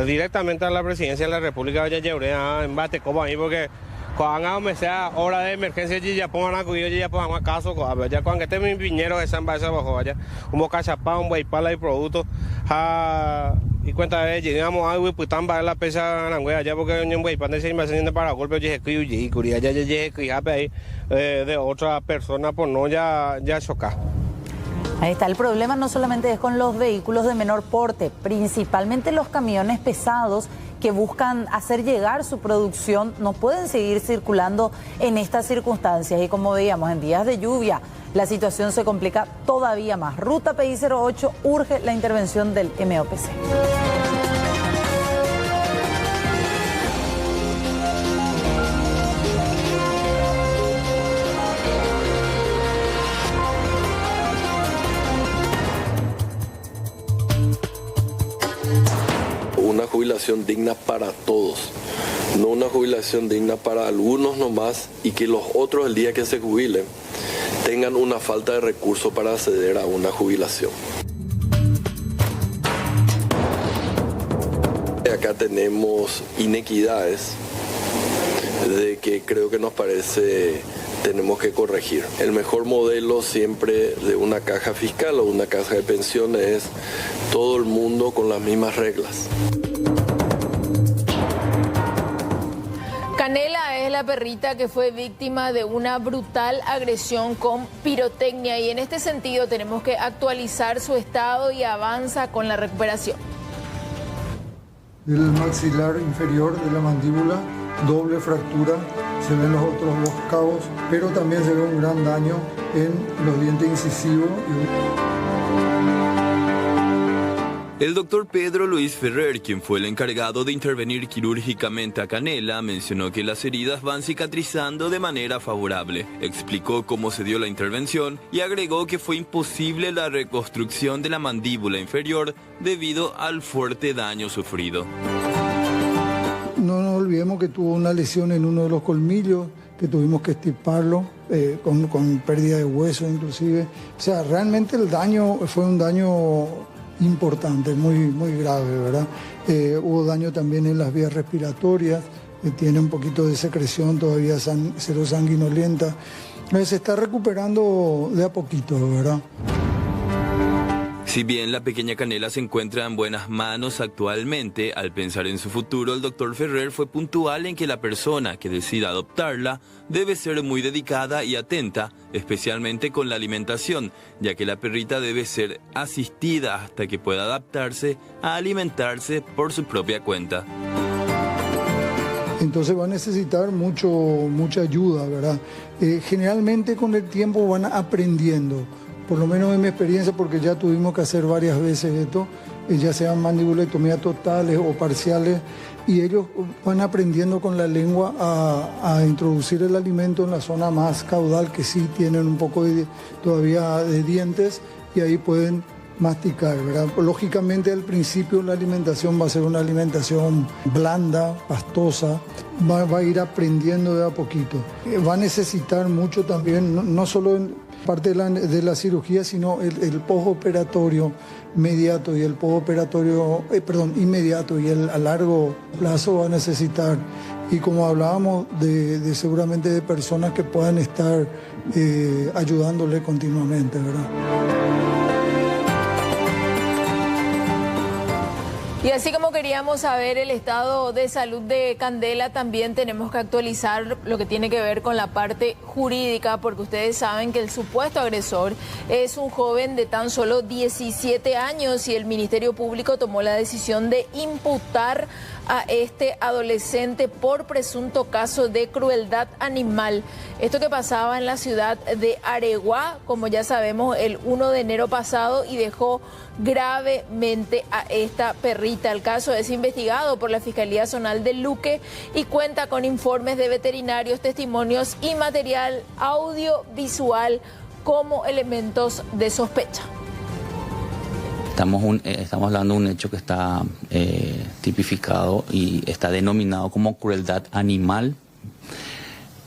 directamente a la presidencia de la República ya llevaré en bate como ahí porque cuando me sea hora de emergencia ya pongan a cuidar ya pongan a caso ya cuando esté mi piñero que están base abajo allá un boca chapa un buey pala y productos y cuenta de llegamos a pues tan para la pesa allá ya porque un buey para se invasión de para golpe ya y curia ya ahí de otra persona por no ya chocar. Ahí está, el problema no solamente es con los vehículos de menor porte, principalmente los camiones pesados que buscan hacer llegar su producción, no pueden seguir circulando en estas circunstancias y como veíamos en días de lluvia, la situación se complica todavía más. Ruta PI 08 urge la intervención del MOPC. Una jubilación digna para todos, no una jubilación digna para algunos nomás y que los otros el día que se jubilen tengan una falta de recursos para acceder a una jubilación. Acá tenemos inequidades de que creo que nos parece tenemos que corregir. El mejor modelo siempre de una caja fiscal o una caja de pensiones es todo el mundo con las mismas reglas. Canela es la perrita que fue víctima de una brutal agresión con pirotecnia y en este sentido tenemos que actualizar su estado y avanza con la recuperación. Del maxilar inferior de la mandíbula, doble fractura, se ven los cabos, pero también se ve un gran daño en los dientes incisivos. El doctor Pedro Luis Ferrer, quien fue el encargado de intervenir quirúrgicamente a Canela, mencionó que las heridas van cicatrizando de manera favorable. Explicó cómo se dio la intervención y agregó que fue imposible la reconstrucción de la mandíbula inferior debido al fuerte daño sufrido. No nos olvidemos que tuvo una lesión en uno de los colmillos, que tuvimos que extirparlo con pérdida de hueso inclusive. O sea, realmente el daño fue un daño importante, muy grave, ¿verdad? Hubo daño también en las vías respiratorias, tiene un poquito de secreción todavía serosanguinolenta. Se está recuperando de a poquito, ¿verdad? Si bien la pequeña Canela se encuentra en buenas manos actualmente, al pensar en su futuro, el doctor Ferrer fue puntual en que la persona que decida adoptarla debe ser muy dedicada y atenta, especialmente con la alimentación, ya que la perrita debe ser asistida hasta que pueda adaptarse a alimentarse por su propia cuenta. Entonces va a necesitar mucha ayuda, ¿verdad? Generalmente con el tiempo van aprendiendo. Por lo menos en mi experiencia, porque ya tuvimos que hacer varias veces esto, ya sean mandibulectomías totales o parciales, y ellos van aprendiendo con la lengua a introducir el alimento en la zona más caudal, que sí tienen un poco todavía de dientes, y ahí pueden masticar, ¿verdad? Lógicamente al principio la alimentación va a ser una alimentación blanda, pastosa, va a ir aprendiendo de a poquito. Va a necesitar mucho también, no solo en parte de la cirugía, sino el postoperatorio inmediato y el postoperatorio, inmediato y a largo plazo va a necesitar. Y como hablábamos seguramente de personas que puedan estar ayudándole continuamente, ¿verdad? Y así como queríamos saber el estado de salud de Candela, también tenemos que actualizar lo que tiene que ver con la parte jurídica, porque ustedes saben que el supuesto agresor es un joven de tan solo 17 años y el Ministerio Público tomó la decisión de imputar a este adolescente por presunto caso de crueldad animal. Esto que pasaba en la ciudad de Areguá, como ya sabemos, el 1 de enero pasado y dejó gravemente a esta perrita. El caso es investigado por la Fiscalía Zonal de Luque y cuenta con informes de veterinarios, testimonios y material audiovisual como elementos de sospecha. Estamos hablando de un hecho que está tipificado y está denominado como crueldad animal.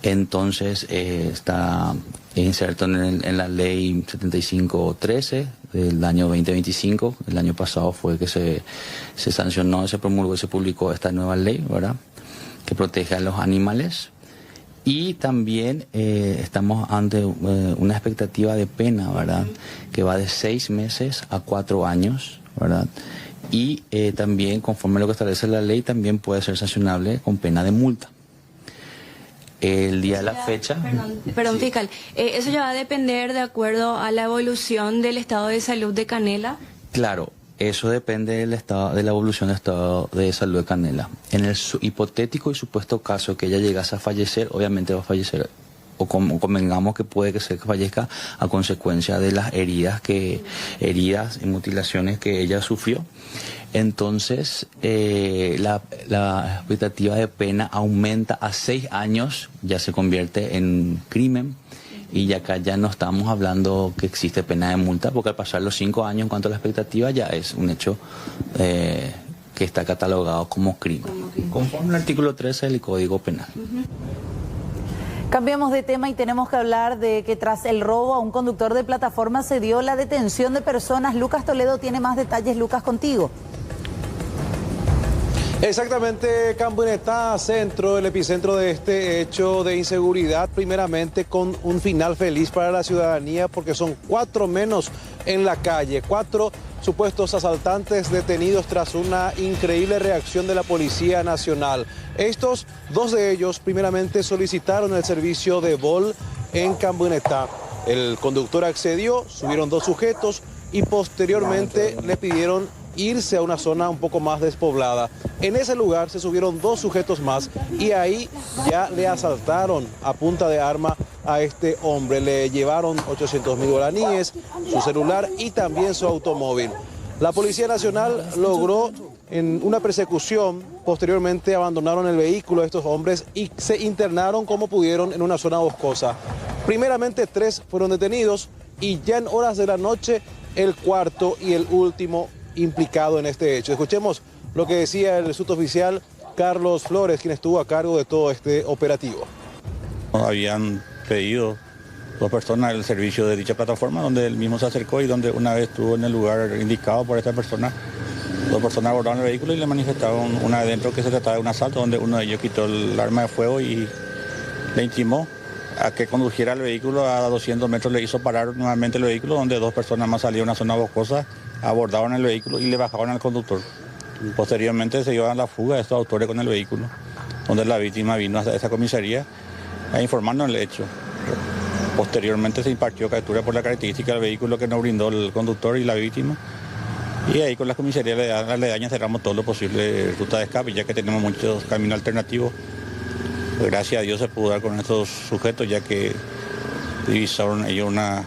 Entonces está inserto en la ley 7513 del año 2025. El año pasado fue que se sancionó, se promulgó y se publicó esta nueva ley, ¿verdad?, que protege a los animales. Y también estamos ante una expectativa de pena, ¿verdad?, que va de 6 meses a 4 años, ¿verdad? Y también, conforme a lo que establece la ley, también puede ser sancionable con pena de multa. El día de la fecha... Perdón, fiscal, ¿eso ya va a depender de acuerdo a la evolución del estado de salud de Canela? Claro, eso depende del estado, de la evolución del estado de salud de Canela. En el hipotético y supuesto caso que ella llegase a fallecer, obviamente va a fallecer, o convengamos que puede que se fallezca a consecuencia de las heridas y mutilaciones que ella sufrió. Entonces, la expectativa de pena aumenta a 6 años, ya se convierte en crimen. Y acá ya no estamos hablando que existe pena de multa, porque al pasar los 5 años en cuanto a la expectativa ya es un hecho que está catalogado como crimen, conforme al artículo 13 del Código Penal. Cambiamos de tema y tenemos que hablar de que tras el robo a un conductor de plataforma se dio la detención de personas. Lucas Toledo tiene más detalles. Lucas, contigo. Exactamente, Cambuinetá, centro, el epicentro de este hecho de inseguridad, primeramente con un final feliz para la ciudadanía, porque son 4 menos en la calle, 4 supuestos asaltantes detenidos tras una increíble reacción de la Policía Nacional. Estos, 2 de ellos, primeramente solicitaron el servicio de vol en Cambuinetá. El conductor accedió, subieron 2 sujetos y posteriormente le pidieron irse a una zona un poco más despoblada. En ese lugar se subieron 2 sujetos más y ahí ya le asaltaron a punta de arma a este hombre. Le llevaron 800.000 guaraníes, su celular y también su automóvil. La Policía Nacional logró en una persecución, posteriormente abandonaron el vehículo de estos hombres y se internaron como pudieron en una zona boscosa. Primeramente 3 fueron detenidos y ya en horas de la noche el cuarto y el último implicado en este hecho. Escuchemos lo que decía el suboficial Carlos Flores, quien estuvo a cargo de todo este operativo. Habían pedido 2 personas el servicio de dicha plataforma, donde él mismo se acercó y donde una vez estuvo en el lugar indicado por esta persona, 2 personas abordaron el vehículo y le manifestaron una adentro que se trataba de un asalto, donde uno de ellos quitó el arma de fuego y le intimó a que condujera el vehículo a 200 metros, le hizo parar nuevamente el vehículo, donde 2 personas más salieron a una zona boscosa, abordaron el vehículo y le bajaron al conductor. Posteriormente se llevaron a la fuga de estos autores con el vehículo, donde la víctima vino hasta esa comisaría a informarnos el hecho. Posteriormente se impartió captura por la característica del vehículo que nos brindó el conductor y la víctima. Y ahí con la comisaría aledaña cerramos todo lo posible ruta de escape, ya que tenemos muchos caminos alternativos. Gracias a Dios se pudo dar con estos sujetos, ya que divisaron ellos una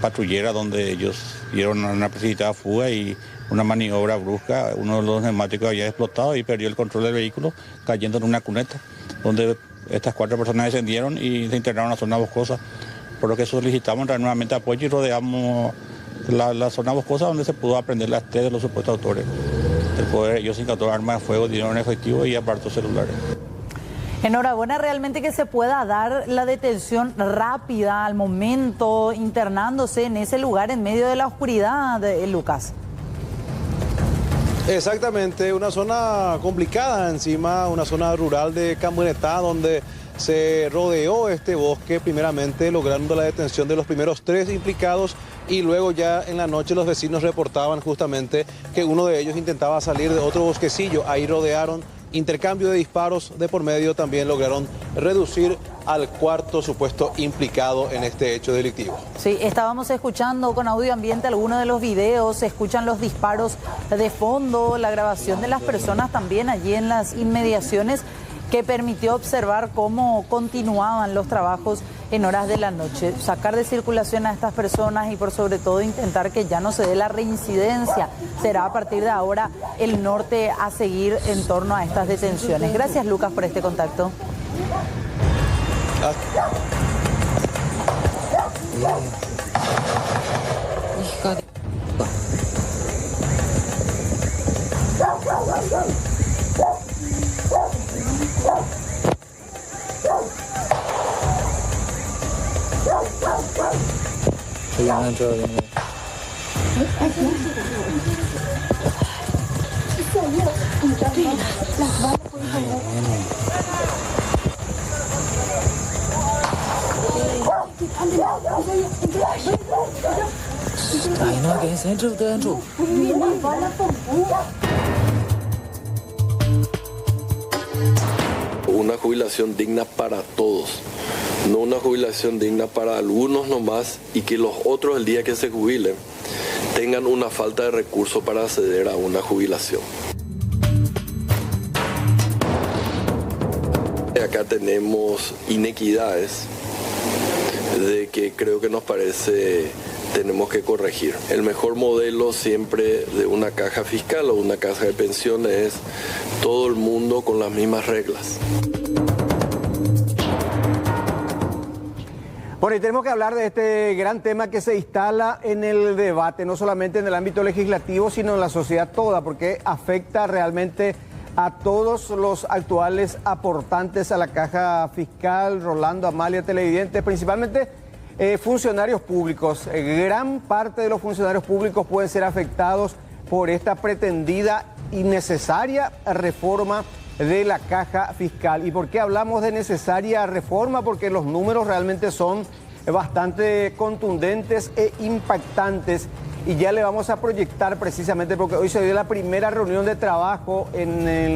patrullera donde ellos dieron una precipitada fuga y una maniobra brusca. Uno de los neumáticos había explotado y perdió el control del vehículo, cayendo en una cuneta, donde estas 4 personas descendieron y se internaron a la zona boscosa, por lo que solicitamos nuevamente apoyo y rodeamos la zona boscosa, donde se pudo aprender las 3 de los supuestos autores. El poder, ellos incautaron armas de fuego, dinero en efectivo y aparatos celulares. Enhorabuena realmente que se pueda dar la detención rápida al momento, internándose en ese lugar en medio de la oscuridad, Lucas. Exactamente, una zona complicada encima, una zona rural de Cambonetá, donde se rodeó este bosque, primeramente logrando la detención de los primeros 3 implicados y luego ya en la noche los vecinos reportaban justamente que uno de ellos intentaba salir de otro bosquecillo, ahí rodearon, intercambio de disparos de por medio, también lograron reducir al 4º supuesto implicado en este hecho delictivo. Sí, estábamos escuchando con audio ambiente algunos de los videos, se escuchan los disparos de fondo, la grabación de las personas también allí en las inmediaciones, que permitió observar cómo continuaban los trabajos en horas de la noche. Sacar de circulación a estas personas y por sobre todo intentar que ya no se dé la reincidencia. Será a partir de ahora el norte a seguir en torno a estas detenciones. Gracias, Lucas, por este contacto. Hija de... Ay, no, quédense dentro, ustedes dentro. Una jubilación digna para todos, no una jubilación digna para algunos nomás y que los otros el día que se jubilen tengan una falta de recursos para acceder a una jubilación. Acá tenemos inequidades de que creo que nos parece tenemos que corregir. El mejor modelo siempre de una caja fiscal o una caja de pensiones es todo el mundo con las mismas reglas. Bueno, y tenemos que hablar de este gran tema que se instala en el debate, no solamente en el ámbito legislativo, sino en la sociedad toda, porque afecta realmente a todos los actuales aportantes a la caja fiscal, Rolando, Amalia, televidentes, principalmente funcionarios públicos. Gran parte de los funcionarios públicos pueden ser afectados por esta pretendida y necesaria reforma de la caja fiscal. ¿Y por qué hablamos de necesaria reforma? Porque los números realmente son bastante contundentes e impactantes. Y ya le vamos a proyectar precisamente porque hoy se dio la primera reunión de trabajo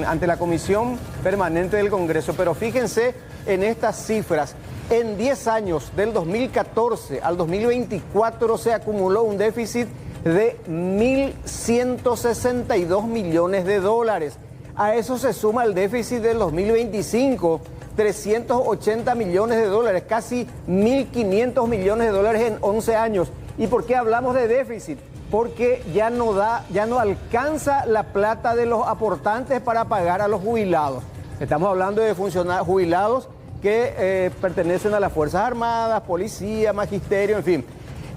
ante la Comisión Permanente del Congreso. Pero fíjense en estas cifras. En 10 años, del 2014 al 2024, se acumuló un déficit de 1.162 millones de dólares. A eso se suma el déficit del 2025, 380 millones de dólares, casi 1.500 millones de dólares en 11 años. ¿Y por qué hablamos de déficit? porque ya no alcanza la plata de los aportantes para pagar a los jubilados. Estamos hablando de funcionarios jubilados que pertenecen a las Fuerzas Armadas, policía, magisterio, en fin.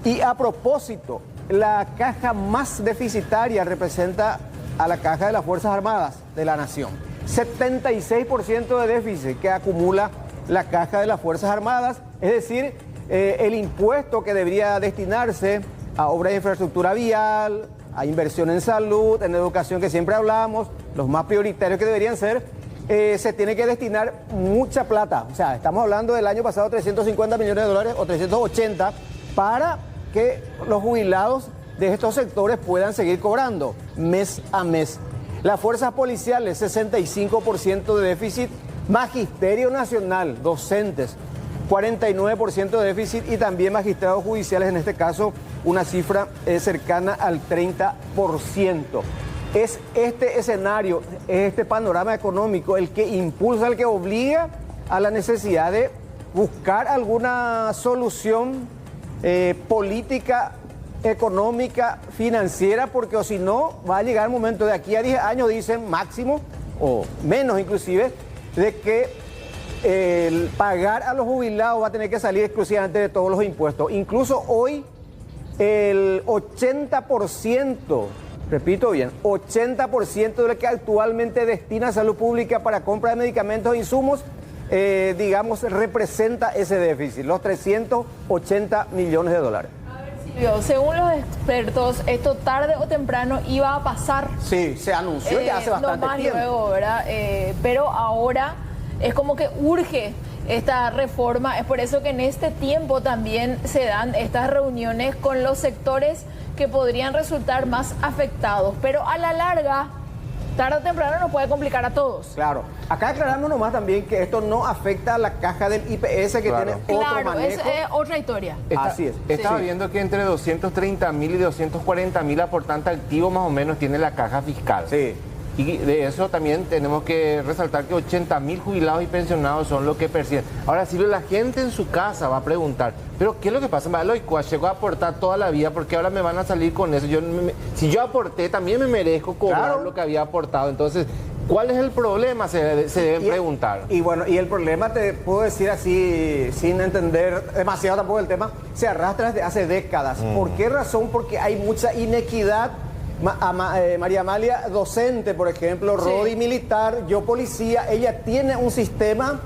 Y a propósito, la caja más deficitaria representa a la caja de las Fuerzas Armadas de la Nación. 76% de déficit que acumula la caja de las Fuerzas Armadas, es decir, el impuesto que debería destinarse a obras de infraestructura vial, a inversión en salud, en educación que siempre hablamos, los más prioritarios que deberían ser, se tiene que destinar mucha plata. O sea, estamos hablando del año pasado 350 millones de dólares o 380 para que los jubilados de estos sectores puedan seguir cobrando mes a mes. Las fuerzas policiales, 65% de déficit, Magisterio Nacional, docentes, 49% de déficit y también magistrados judiciales, en este caso una cifra cercana al 30%. Es este escenario, es este panorama económico el que impulsa, el que obliga a la necesidad de buscar alguna solución política, económica, financiera, porque o si no va a llegar el momento de aquí a 10 años, dicen máximo, o menos inclusive, de que el pagar a los jubilados va a tener que salir exclusivamente de todos los impuestos. Incluso hoy el 80%, repito bien, 80% de lo que actualmente destina a salud pública para compra de medicamentos e insumos, digamos, representa ese déficit, los 380 millones de dólares. Según los expertos, esto tarde o temprano iba a pasar. Sí, se anunció ya hace bastante tiempo. Luego, ¿verdad? Pero ahora es como que urge esta reforma. Es por eso que en este tiempo también se dan estas reuniones con los sectores que podrían resultar más afectados. Pero a la larga, tarde o temprano nos puede complicar a todos. Claro. Acá aclaramos nomás también que esto no afecta a la caja del IPS que tiene otro manejo. Es otra historia. Así es. Estaba viendo que entre 230.000 y 240.000 aportantes activos más o menos tiene la caja fiscal. Sí. Y de eso también tenemos que resaltar que 80.000 jubilados y pensionados son los que perciben. Ahora, si la gente en su casa va a preguntar, ¿pero qué es lo que pasa? Llegó a aportar toda la vida, porque ahora me van a salir con eso. Si yo aporté, también me merezco cobrar lo que había aportado. Entonces, ¿cuál es el problema? Se deben preguntar. Y bueno, y el problema, te puedo decir así, sin entender demasiado tampoco el tema, se arrastra desde hace décadas. ¿Por qué razón? Porque hay mucha inequidad. María Amalia, docente, por ejemplo, Rodi militar, yo policía, ella tiene un sistema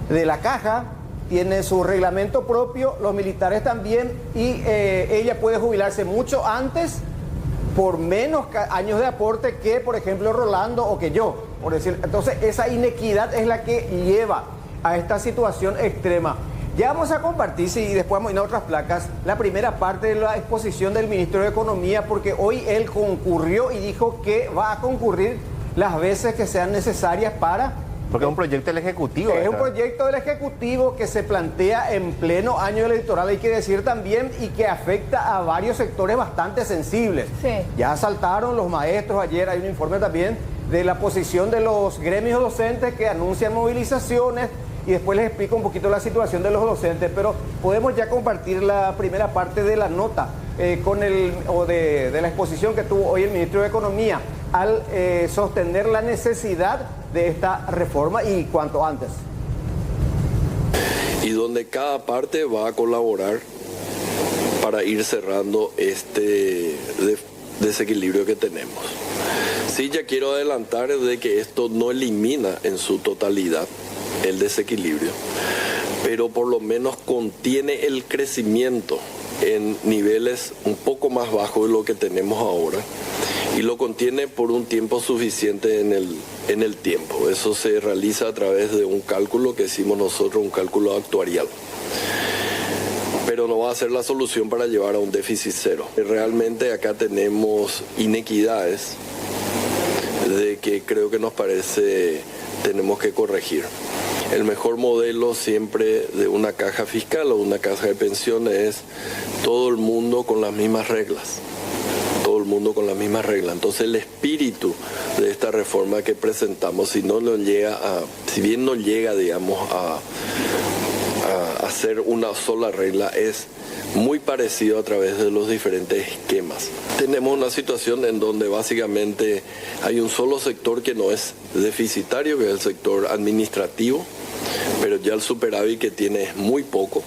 de la caja, tiene su reglamento propio, los militares también, y ella puede jubilarse mucho antes por menos años de aporte que, por ejemplo, Rolando o que yo, por decir. Entonces, esa inequidad es la que lleva a esta situación extrema. Ya vamos a compartir, y después vamos a ir a otras placas, la primera parte de la exposición del ministro de Economía, porque hoy él concurrió y dijo que va a concurrir las veces que sean necesarias para... Porque es un proyecto del Ejecutivo. Es un proyecto del Ejecutivo que se plantea en pleno año electoral, hay que decir también, y que afecta a varios sectores bastante sensibles. Sí. Ya saltaron los maestros, ayer hay un informe también de la posición de los gremios docentes que anuncian movilizaciones, y después les explico un poquito la situación de los docentes, pero podemos ya compartir la primera parte de la nota de la exposición que tuvo hoy el ministro de Economía al sostener la necesidad de esta reforma y cuanto antes. Y donde cada parte va a colaborar para ir cerrando este desequilibrio que tenemos. Sí, ya quiero adelantar de que esto no elimina en su totalidad el desequilibrio, pero por lo menos contiene el crecimiento en niveles un poco más bajos de lo que tenemos ahora, y lo contiene por un tiempo suficiente en el tiempo. Eso se realiza a través de un cálculo que hicimos nosotros, un cálculo actuarial. Pero no va a ser la solución para llevar a un déficit cero. Realmente acá tenemos inequidades de que creo que nos parece tenemos que corregir. El mejor modelo siempre de una caja fiscal o una caja de pensiones es todo el mundo con las mismas reglas. Todo el mundo con las mismas reglas. Entonces el espíritu de esta reforma que presentamos, si bien no llega, digamos, a hacer una sola regla, es muy parecido a través de los diferentes esquemas. Tenemos una situación en donde básicamente hay un solo sector que no es deficitario, que es el sector administrativo, pero ya el superávit que tiene es muy poco.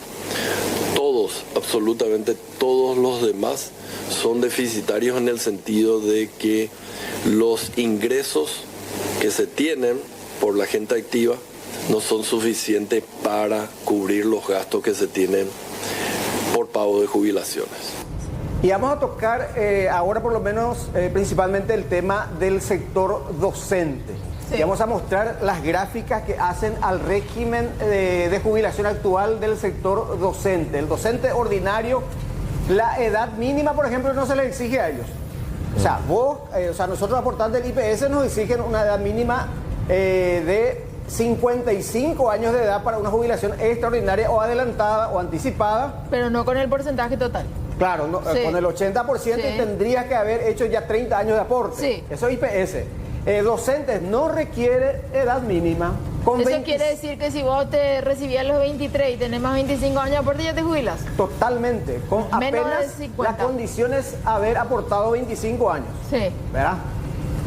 Todos, absolutamente todos los demás son deficitarios en el sentido de que los ingresos que se tienen por la gente activa no son suficientes para cubrir los gastos que se tienen por pago de jubilaciones. Y vamos a tocar ahora por lo menos principalmente el tema del sector docente. Sí. Y vamos a mostrar las gráficas que hacen al régimen de jubilación actual del sector docente. El docente ordinario, la edad mínima, por ejemplo, no se le exige a ellos. O sea, nosotros aportantes del IPS nos exigen una edad mínima de 55 años de edad para una jubilación extraordinaria o adelantada o anticipada. Pero no con el porcentaje total. Claro, no, sí. Con el 80% sí. Tendrías que haber hecho ya 30 años de aporte. Sí. Eso es IPS. Docentes no requiere edad mínima. Eso quiere decir que si vos te recibías a los 23 y tenés más 25 años de aporte, ya te jubilas. Totalmente. Con apenas la condición es haber aportado 25 años. Sí. ¿Verdad?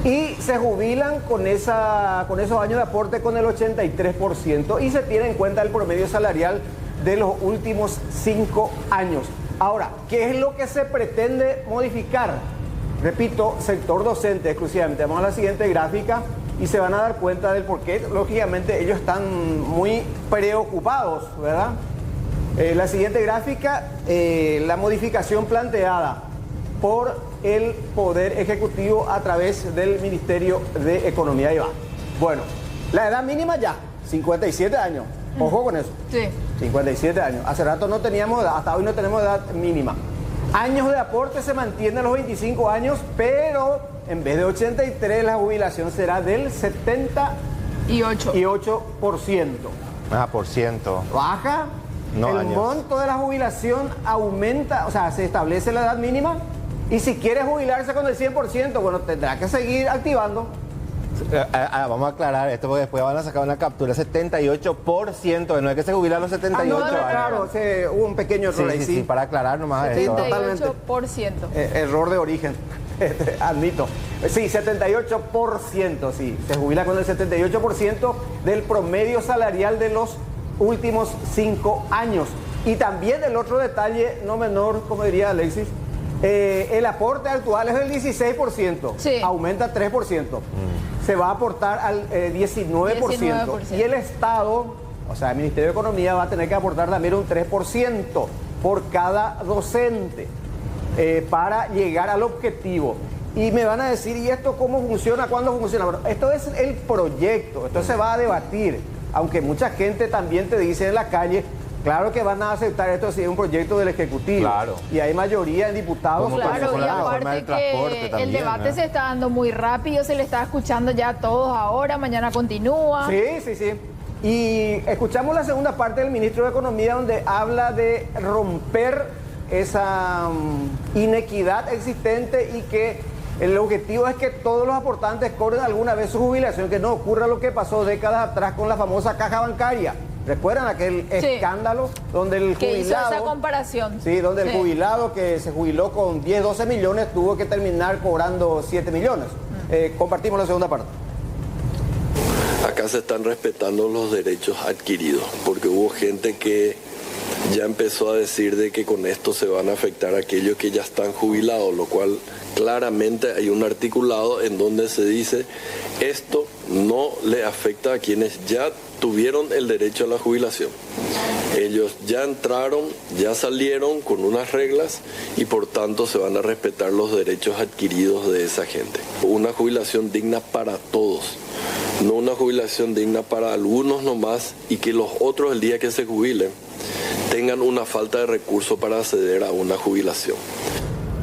Y se jubilan con esos años de aporte con el 83% y se tiene en cuenta el promedio salarial de los últimos 5 años. Ahora, ¿qué es lo que se pretende modificar? Repito, sector docente exclusivamente. Vamos a la siguiente gráfica y se van a dar cuenta del por qué. Lógicamente ellos están muy preocupados, ¿verdad? La siguiente gráfica, la modificación planteada por el Poder Ejecutivo a través del Ministerio de Economía. Ahí va. Bueno, la edad mínima ya, 57 años. Ojo con eso. Sí. 57 años. Hace rato no teníamos edad, hasta hoy no tenemos edad mínima. Años de aporte se mantienen los 25 años, pero en vez de 83 la jubilación será del 78%. Ah, por ciento. Baja. No, el años. monto de la jubilación aumenta, o sea, se establece la edad mínima y si quiere jubilarse con el 100%, bueno, tendrá que seguir activando. Vamos a aclarar esto porque después van a sacar una captura, 78%, no es que se jubila a los 78 años. Claro, hubo un pequeño error ahí, sí, para aclarar nomás sí, esto. 78%. Error de origen, admito. Sí, 78%, sí, se jubila con el 78% del promedio salarial de los últimos 5 años. Y también el otro detalle, no menor, como diría Alexis, el aporte actual es del 16%, sí. Aumenta 3%. Se va a aportar al 19%. Y el Estado, o sea, el Ministerio de Economía va a tener que aportar también un 3% por cada docente para llegar al objetivo. Y me van a decir, ¿y esto cómo funciona? ¿Cuándo funciona? Bueno, esto es el proyecto, esto se va a debatir, aunque mucha gente también te dice en la calle, claro que van a aceptar esto si es un proyecto del Ejecutivo. Claro. Y hay mayoría en diputados. Claro, y aparte que también, el debate se está dando muy rápido, se le está escuchando ya a todos ahora, mañana continúa. Sí. Y escuchamos la segunda parte del ministro de Economía donde habla de romper esa inequidad existente y que el objetivo es que todos los aportantes cobren alguna vez su jubilación, que no ocurra lo que pasó décadas atrás con la famosa caja bancaria. ¿Recuerdan aquel escándalo donde el jubilado... Que hizo esa comparación. Sí, donde el jubilado que se jubiló con 10, 12 millones tuvo que terminar cobrando 7 millones. Compartimos la segunda parte. Acá se están respetando los derechos adquiridos, porque hubo gente que ya empezó a decir de que con esto se van a afectar a aquellos que ya están jubilados, lo cual claramente hay un articulado en donde se dice esto no le afecta a quienes ya tuvieron el derecho a la jubilación. Ellos ya entraron, ya salieron con unas reglas y por tanto se van a respetar los derechos adquiridos de esa gente. Una jubilación digna para todos, no una jubilación digna para algunos nomás y que los otros el día que se jubilen tengan una falta de recursos para acceder a una jubilación.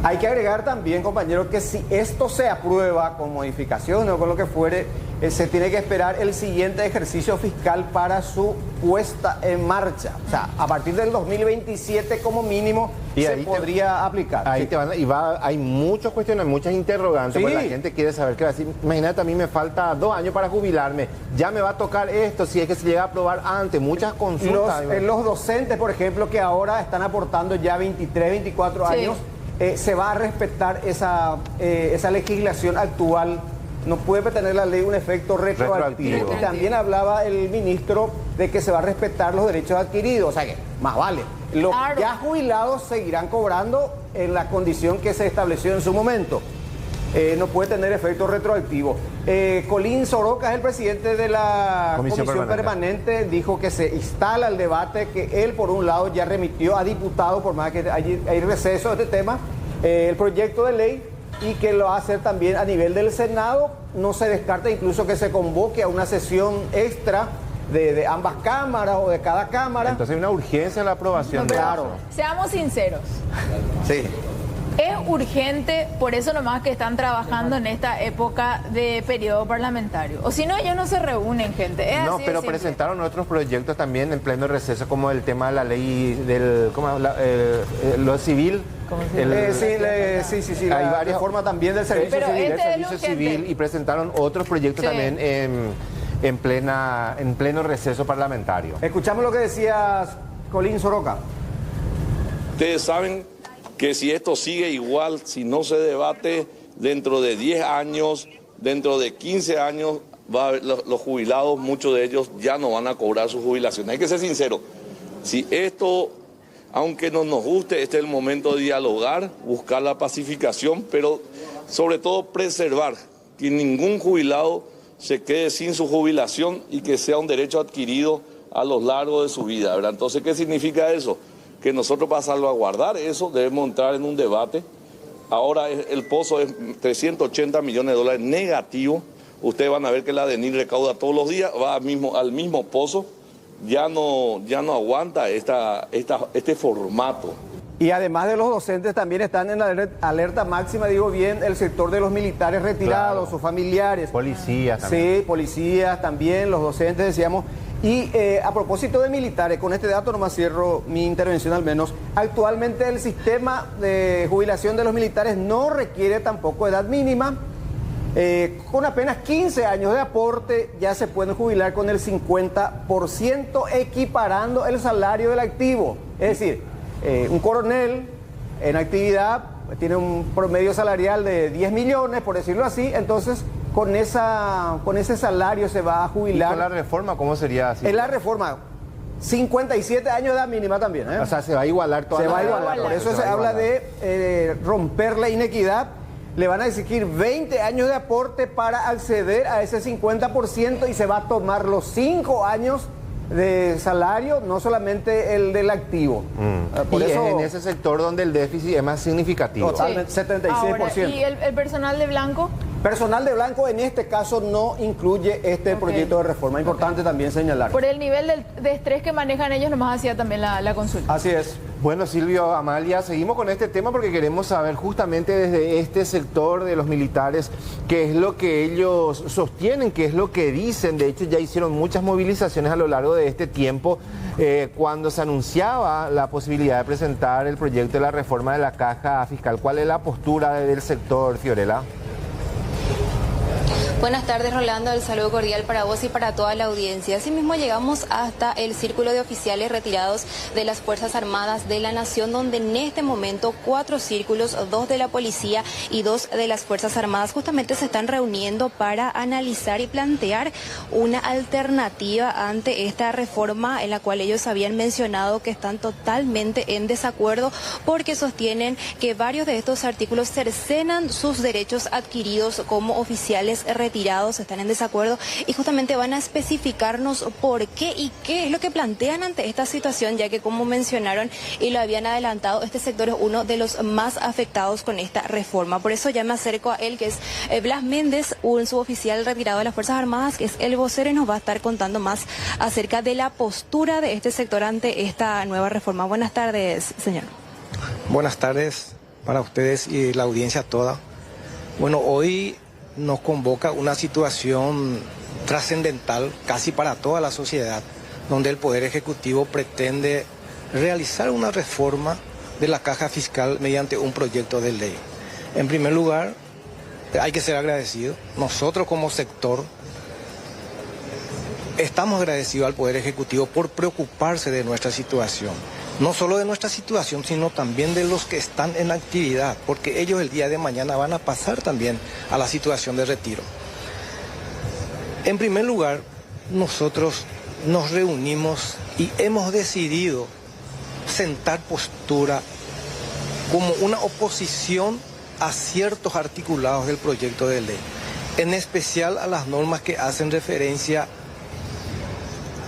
Hay que agregar también, compañero, que si esto se aprueba con modificaciones o con lo que fuere, se tiene que esperar el siguiente ejercicio fiscal para su puesta en marcha. O sea, a partir del 2027 como mínimo se podría aplicar. Ahí te hay muchos cuestiones, muchas interrogantes, porque la gente quiere saber qué va a decir. Imagínate, a mí me falta 2 años para jubilarme, ya me va a tocar esto, si es que se llega a aprobar antes, muchas consultas. Los docentes, por ejemplo, que ahora están aportando ya 23, 24 años, se va a respetar esa legislación actual. No puede tener la ley un efecto retroactivo. Y también hablaba el ministro de que se va a respetar los derechos adquiridos. O sea que, más vale. Los ya jubilados seguirán cobrando en la condición que se estableció en su momento. No puede tener efecto retroactivo. Colín Soroka es el presidente de la Comisión Permanente. Dijo que se instala el debate, que él por un lado ya remitió a diputados, por más que hay receso de este tema, el proyecto de ley, y que lo va a hacer también a nivel del Senado. No se descarta incluso que se convoque a una sesión extra de ambas cámaras o de cada cámara. Entonces hay una urgencia en la aprobación. No, claro. Seamos sinceros. Sí. Es urgente, por eso nomás que están trabajando en esta época de periodo parlamentario. O si no, ellos no se reúnen, gente. Es no, pero presentaron otros proyectos también en pleno receso, como el tema de la ley del lo civil. Sí. Hay varias reformas también del servicio civil, y presentaron otros proyectos también en pleno receso parlamentario. Escuchamos lo que decía Colín Soroka. Ustedes saben que si esto sigue igual, si no se debate, dentro de 10 años, dentro de 15 años, los jubilados, muchos de ellos ya no van a cobrar su jubilación. Hay que ser sincero. Si esto, aunque no nos guste, este es el momento de dialogar, buscar la pacificación, pero sobre todo preservar que ningún jubilado se quede sin su jubilación y que sea un derecho adquirido a lo largo de su vida, ¿verdad? Entonces, ¿qué significa eso? Que nosotros, para salvaguardar eso, debemos entrar en un debate. Ahora el pozo es 380 millones de dólares negativo. Ustedes van a ver que la DENIR recauda todos los días, va al mismo pozo. Ya no aguanta este formato. Y además de los docentes, también están en la alerta máxima, digo bien, el sector de los militares retirados, sus familiares. Policías también. Sí, policías también, los docentes, decíamos. Y a propósito de militares, con este dato nomás cierro mi intervención al menos. Actualmente el sistema de jubilación de los militares no requiere tampoco edad mínima. Con apenas 15 años de aporte ya se pueden jubilar con el 50%, equiparando el salario del activo. Es decir, un coronel en actividad tiene un promedio salarial de 10 millones, por decirlo así, entonces con ese salario se va a jubilar. ¿Y con la reforma cómo sería así? En la reforma, 57 años de edad mínima también. O sea, se va a igualar toda la... Se va a igualar, por eso se habla de romper la inequidad. Le van a exigir 20 años de aporte para acceder a ese 50% y se va a tomar los 5 años de salario, no solamente el del activo. Por eso, es en ese sector donde el déficit es más significativo. Totalmente, 76%. Ahora, ¿y el personal de blanco? Personal de blanco en este caso no incluye este proyecto de reforma. Importante también señalar. Por el nivel de estrés que manejan ellos, nomás hacía también la consulta. Así es. Bueno, Silvio, Amalia, seguimos con este tema porque queremos saber justamente desde este sector de los militares qué es lo que ellos sostienen, qué es lo que dicen. De hecho, ya hicieron muchas movilizaciones a lo largo de este tiempo cuando se anunciaba la posibilidad de presentar el proyecto de la reforma de la caja fiscal. ¿Cuál es la postura del sector, Fiorella? Buenas tardes, Rolando. El saludo cordial para vos y para toda la audiencia. Asimismo, llegamos hasta el círculo de oficiales retirados de las Fuerzas Armadas de la Nación, donde en este momento 4 círculos, 2 de la policía y 2 de las Fuerzas Armadas, justamente se están reuniendo para analizar y plantear una alternativa ante esta reforma, en la cual ellos habían mencionado que están totalmente en desacuerdo porque sostienen que varios de estos artículos cercenan sus derechos adquiridos como oficiales retirados, están en desacuerdo y justamente van a especificarnos por qué y qué es lo que plantean ante esta situación, ya que como mencionaron y lo habían adelantado, este sector es uno de los más afectados con esta reforma. Por eso ya me acerco a él, que es Blas Méndez, un suboficial retirado de las Fuerzas Armadas, que es el vocero, y nos va a estar contando más acerca de la postura de este sector ante esta nueva reforma. Buenas tardes, señor. Buenas tardes. para ustedes y la audiencia toda. Bueno, hoy nos convoca una situación trascendental casi para toda la sociedad, donde el Poder Ejecutivo pretende realizar una reforma de la caja fiscal mediante un proyecto de ley. En primer lugar, hay que ser agradecido. Nosotros como sector estamos agradecidos al Poder Ejecutivo por preocuparse de nuestra situación. No solo de nuestra situación, sino también de los que están en actividad, porque ellos el día de mañana van a pasar también a la situación de retiro. En primer lugar, nosotros nos reunimos y hemos decidido sentar postura como una oposición a ciertos articulados del proyecto de ley, en especial a las normas que hacen referencia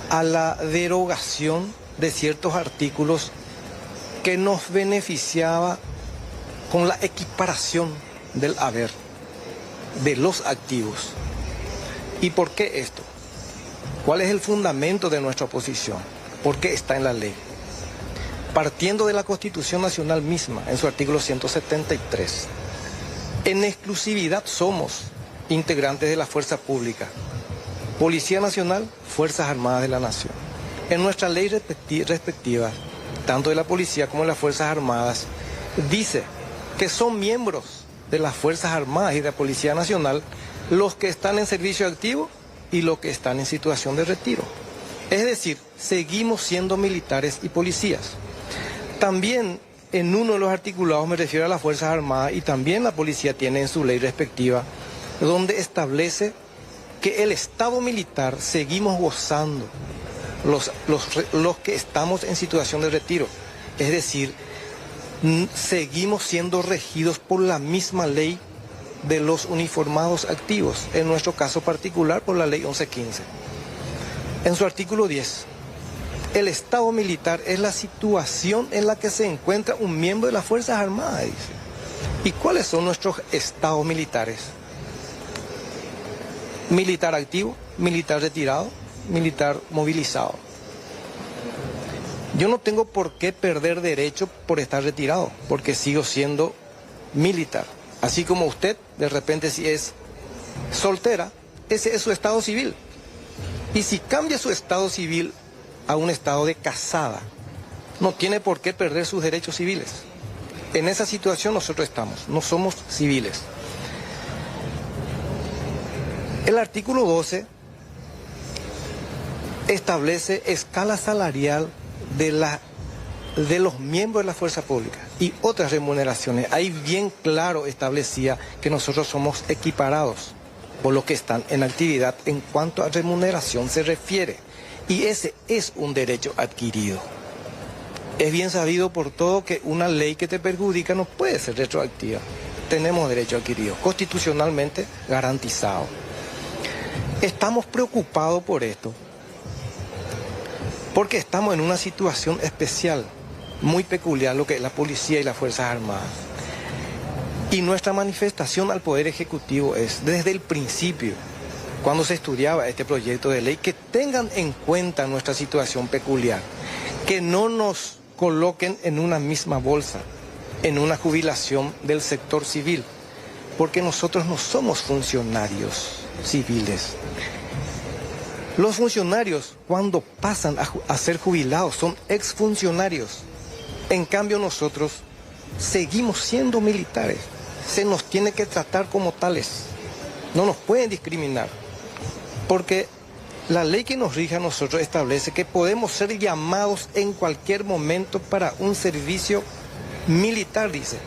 a la derogación de ciertos artículos que nos beneficiaba con la equiparación del haber de los activos. ¿Y por qué esto? ¿Cuál es el fundamento de nuestra oposición? ¿Por qué está en la ley? Partiendo de la Constitución Nacional misma, en su artículo 173, en exclusividad somos integrantes de la fuerza pública, Policía Nacional, Fuerzas Armadas de la Nación. En nuestra ley respectiva, tanto de la Policía como de las Fuerzas Armadas, dice que son miembros de las Fuerzas Armadas y de la Policía Nacional los que están en servicio activo y los que están en situación de retiro. Es decir, seguimos siendo militares y policías. También en uno de los articulados me refiero a las Fuerzas Armadas y también la Policía tiene en su ley respectiva, donde establece que el Estado militar seguimos gozando los que estamos en situación de retiro. Es decir, seguimos siendo regidos por la misma ley de los uniformados activos, en nuestro caso particular por la ley 1115. En su artículo 10, el Estado militar es la situación en la que se encuentra un miembro de las Fuerzas Armadas, dice. ¿Y cuáles son nuestros estados militares? Militar activo, militar retirado, militar movilizado. Yo no tengo por qué perder derecho por estar retirado, porque sigo siendo militar. Así como usted, de repente, si es soltera, ese es su estado civil. Y si cambia su estado civil a un estado de casada, no tiene por qué perder sus derechos civiles. En esa situación nosotros estamos, no somos civiles. El artículo 12 establece escala salarial de los miembros de la fuerza pública y otras remuneraciones. Ahí bien claro establecía que nosotros somos equiparados por los que están en actividad en cuanto a remuneración se refiere. Y ese es un derecho adquirido. Es bien sabido por todo que una ley que te perjudica no puede ser retroactiva. Tenemos derecho adquirido, constitucionalmente garantizado. Estamos preocupados por esto, porque estamos en una situación especial, muy peculiar, lo que es la policía y las Fuerzas Armadas. Y nuestra manifestación al Poder Ejecutivo es, desde el principio, cuando se estudiaba este proyecto de ley, que tengan en cuenta nuestra situación peculiar, que no nos coloquen en una misma bolsa, en una jubilación del sector civil, porque nosotros no somos funcionarios civiles. Los funcionarios, cuando pasan a ser jubilados, son exfuncionarios. En cambio, nosotros seguimos siendo militares. Se nos tiene que tratar como tales. No nos pueden discriminar. Porque la ley que nos rige a nosotros establece que podemos ser llamados en cualquier momento para un servicio militar, dice,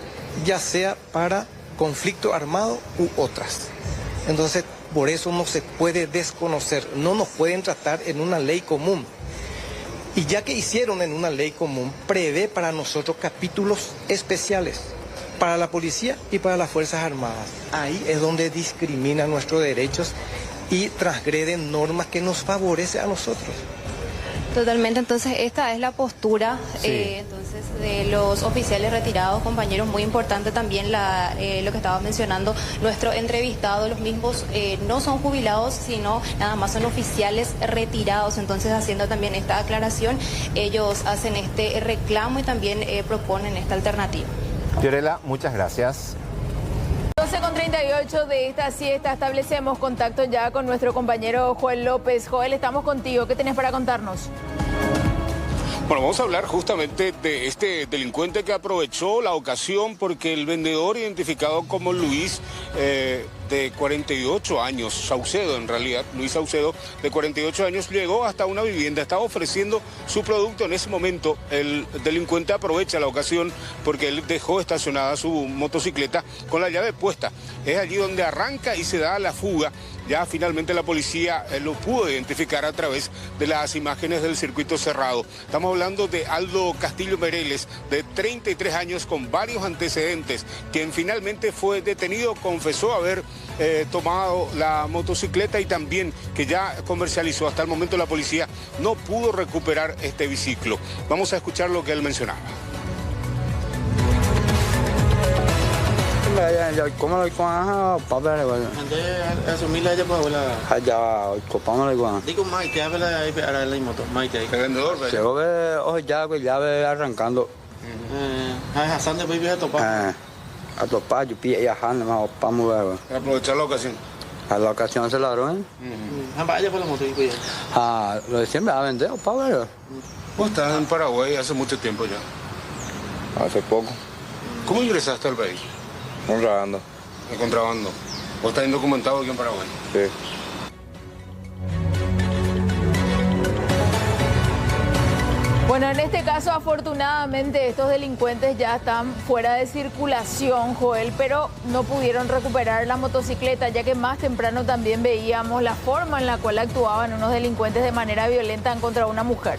ya sea para conflicto armado u otras. Entonces, por eso no se puede desconocer, no nos pueden tratar en una ley común. Y ya que hicieron en una ley común, prevé para nosotros capítulos especiales para la policía y para las Fuerzas Armadas. Ahí es donde discriminan nuestros derechos y transgreden normas que nos favorecen a nosotros. Totalmente, entonces esta es la postura Sí. entonces de los oficiales retirados, compañeros, muy importante también lo que estaba mencionando nuestro entrevistado, los mismos no son jubilados, sino nada más son oficiales retirados, entonces haciendo también esta aclaración, ellos hacen este reclamo y también proponen esta alternativa. Fiorella, muchas gracias. 12:38 de esta siesta, establecemos contacto ya con nuestro compañero Joel López. Joel, estamos contigo. ¿Qué tenés para contarnos? Bueno, vamos a hablar justamente de este delincuente que aprovechó la ocasión porque el vendedor identificado como Luis, de 48 años, Saucedo en realidad, Luis Saucedo, de 48 años, llegó hasta una vivienda, estaba ofreciendo su producto. En ese momento el delincuente aprovecha la ocasión porque él dejó estacionada su motocicleta con la llave puesta. Es allí donde arranca y se da la fuga. Ya finalmente la policía lo pudo identificar a través de las imágenes del circuito cerrado. Estamos hablando de Aldo Castillo Mereles, de 33 años, con varios antecedentes, quien finalmente fue detenido, confesó haber tomado la motocicleta y también que ya comercializó. Hasta el momento la policía no pudo recuperar este biciclo. Vamos a escuchar lo que él mencionaba. ¿Cómo lo con papel? Asumirla ya pues la. Ya, copamos la con. Digo más que habla ahí para la moto, más que. El vendedor. Yo veo hoy ya ve arrancando. Hassan de vive a topar. A topar, yo pide a Han, más vamos a ver. Aprovechar la ocasión. A la ocasión se ladrón. Vaya por la moto y cuida. Lo de siempre a vender, papel. Vos estás en Paraguay hace mucho tiempo ya. Hace poco. ¿Cómo ingresaste al país? Contrabando. ¿De contrabando? ¿Vos estás indocumentado aquí en Paraguay? Sí. Bueno, en este caso, afortunadamente, estos delincuentes ya están fuera de circulación, Joel, pero no pudieron recuperar la motocicleta, ya que más temprano también veíamos la forma en la cual actuaban unos delincuentes de manera violenta contra una mujer.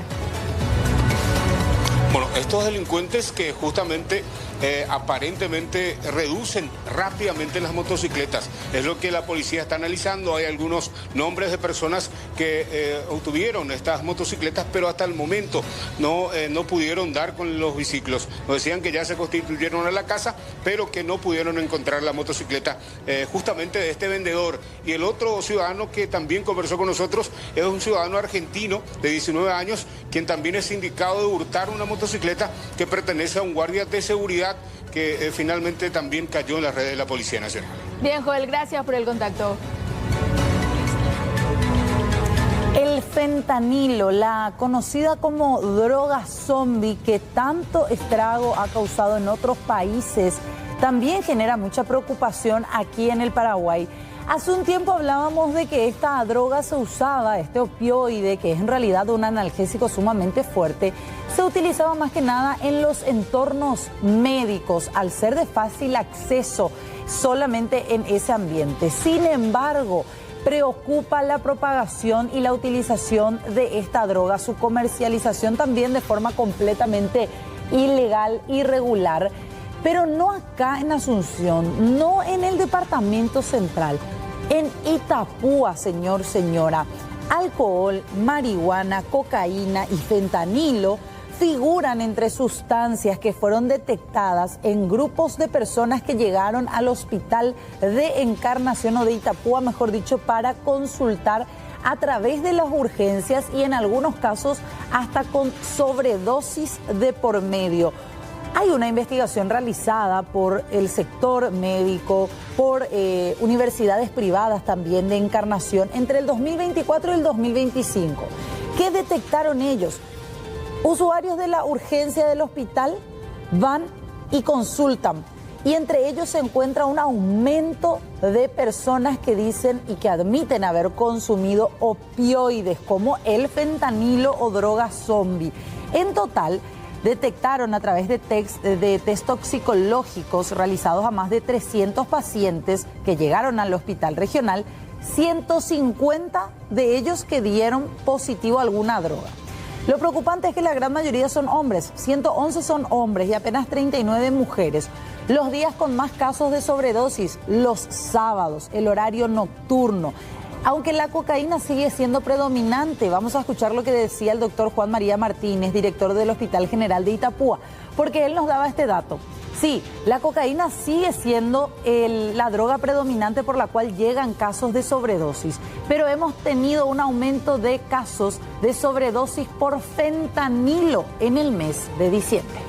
Bueno, estos delincuentes que justamente aparentemente reducen rápidamente las motocicletas, es lo que la policía está analizando. Hay algunos nombres de personas que obtuvieron estas motocicletas, pero hasta el momento no pudieron dar con los biciclos. Nos decían que ya se constituyeron a la casa, pero que no pudieron encontrar la motocicleta justamente de este vendedor. Y el otro ciudadano que también conversó con nosotros es un ciudadano argentino de 19 años, quien también es indicado de hurtar una motocicleta que pertenece a un guardia de seguridad que finalmente también cayó en las redes de la Policía Nacional. Bien, Joel, gracias por el contacto. El fentanilo, la conocida como droga zombie que tanto estrago ha causado en otros países, también genera mucha preocupación aquí en el Paraguay. Hace un tiempo hablábamos de que esta droga se usaba, este opioide, que es en realidad un analgésico sumamente fuerte, se utilizaba más que nada en los entornos médicos, al ser de fácil acceso solamente en ese ambiente. Sin embargo, preocupa la propagación y la utilización de esta droga, su comercialización también de forma completamente ilegal, irregular. Pero no acá en Asunción, no en el departamento central, en Itapúa, señor, señora. Alcohol, marihuana, cocaína y fentanilo figuran entre sustancias que fueron detectadas en grupos de personas que llegaron al hospital de Encarnación o de Itapúa, mejor dicho, para consultar a través de las urgencias y en algunos casos hasta con sobredosis de por medio. Hay una investigación realizada por el sector médico, por universidades privadas también de Encarnación entre el 2024 y el 2025. ¿Qué detectaron ellos? Usuarios de la urgencia del hospital van y consultan y entre ellos se encuentra un aumento de personas que dicen y que admiten haber consumido opioides como el fentanilo o droga zombie. En total, detectaron a través de test toxicológicos realizados a más de 300 pacientes que llegaron al hospital regional, 150 de ellos que dieron positivo a alguna droga. Lo preocupante es que la gran mayoría son hombres, 111 son hombres y apenas 39 mujeres. Los días con más casos de sobredosis, los sábados, el horario nocturno. Aunque la cocaína sigue siendo predominante, vamos a escuchar lo que decía el doctor Juan María Martínez, director del Hospital General de Itapúa, porque él nos daba este dato. Sí, la cocaína sigue siendo la droga predominante por la cual llegan casos de sobredosis, pero hemos tenido un aumento de casos de sobredosis por fentanilo en el mes de diciembre.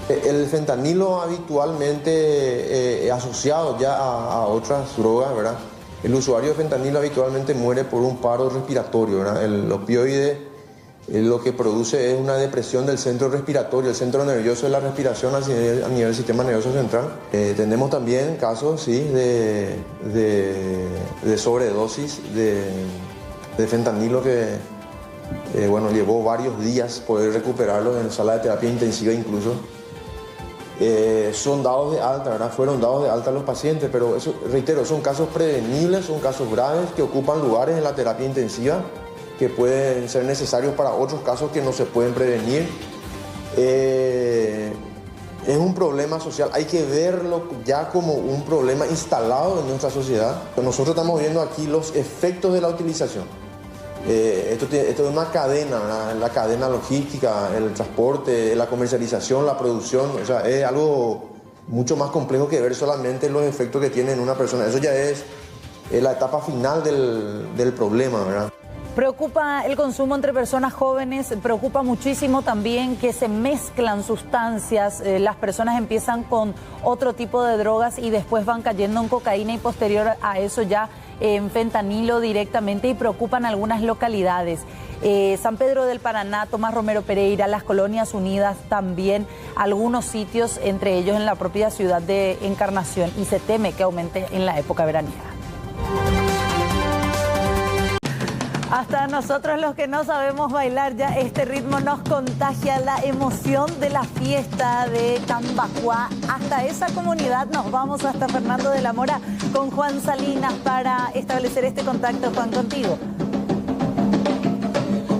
El fentanilo habitualmente asociado ya a otras drogas, ¿verdad? El usuario de fentanilo habitualmente muere por un paro respiratorio, ¿verdad? El opioide lo que produce es una depresión del centro respiratorio, el centro nervioso de la respiración a nivel del sistema nervioso central. Tenemos también casos, sí, de sobredosis de fentanilo que, bueno, llevó varios días poder recuperarlo en sala de terapia intensiva incluso. Son dados de alta, ¿verdad? Fueron dados de alta a los pacientes, pero eso, reitero, son casos prevenibles, son casos graves que ocupan lugares en la terapia intensiva que pueden ser necesarios para otros casos que no se pueden prevenir. Es un problema social, hay que verlo ya como un problema instalado en nuestra sociedad. Nosotros estamos viendo aquí los efectos de la utilización. Esto es una cadena, ¿verdad? La cadena logística, el transporte, la comercialización, la producción, o sea, es algo mucho más complejo que ver solamente los efectos que tiene en una persona. Eso ya es la etapa final del problema, ¿verdad? Preocupa el consumo entre personas jóvenes, preocupa muchísimo también que se mezclan sustancias, las personas empiezan con otro tipo de drogas y después van cayendo en cocaína y posterior a eso ya en fentanilo directamente, y preocupan algunas localidades. San Pedro del Paraná, Tomás Romero Pereira, las Colonias Unidas también, algunos sitios, entre ellos en la propia ciudad de Encarnación, y se teme que aumente en la época veraniega. Hasta nosotros los que no sabemos bailar, ya este ritmo nos contagia la emoción de la fiesta de Cambacuá. Hasta esa comunidad nos vamos, hasta Fernando de la Mora, con Juan Salinas para establecer este contacto. Juan, contigo.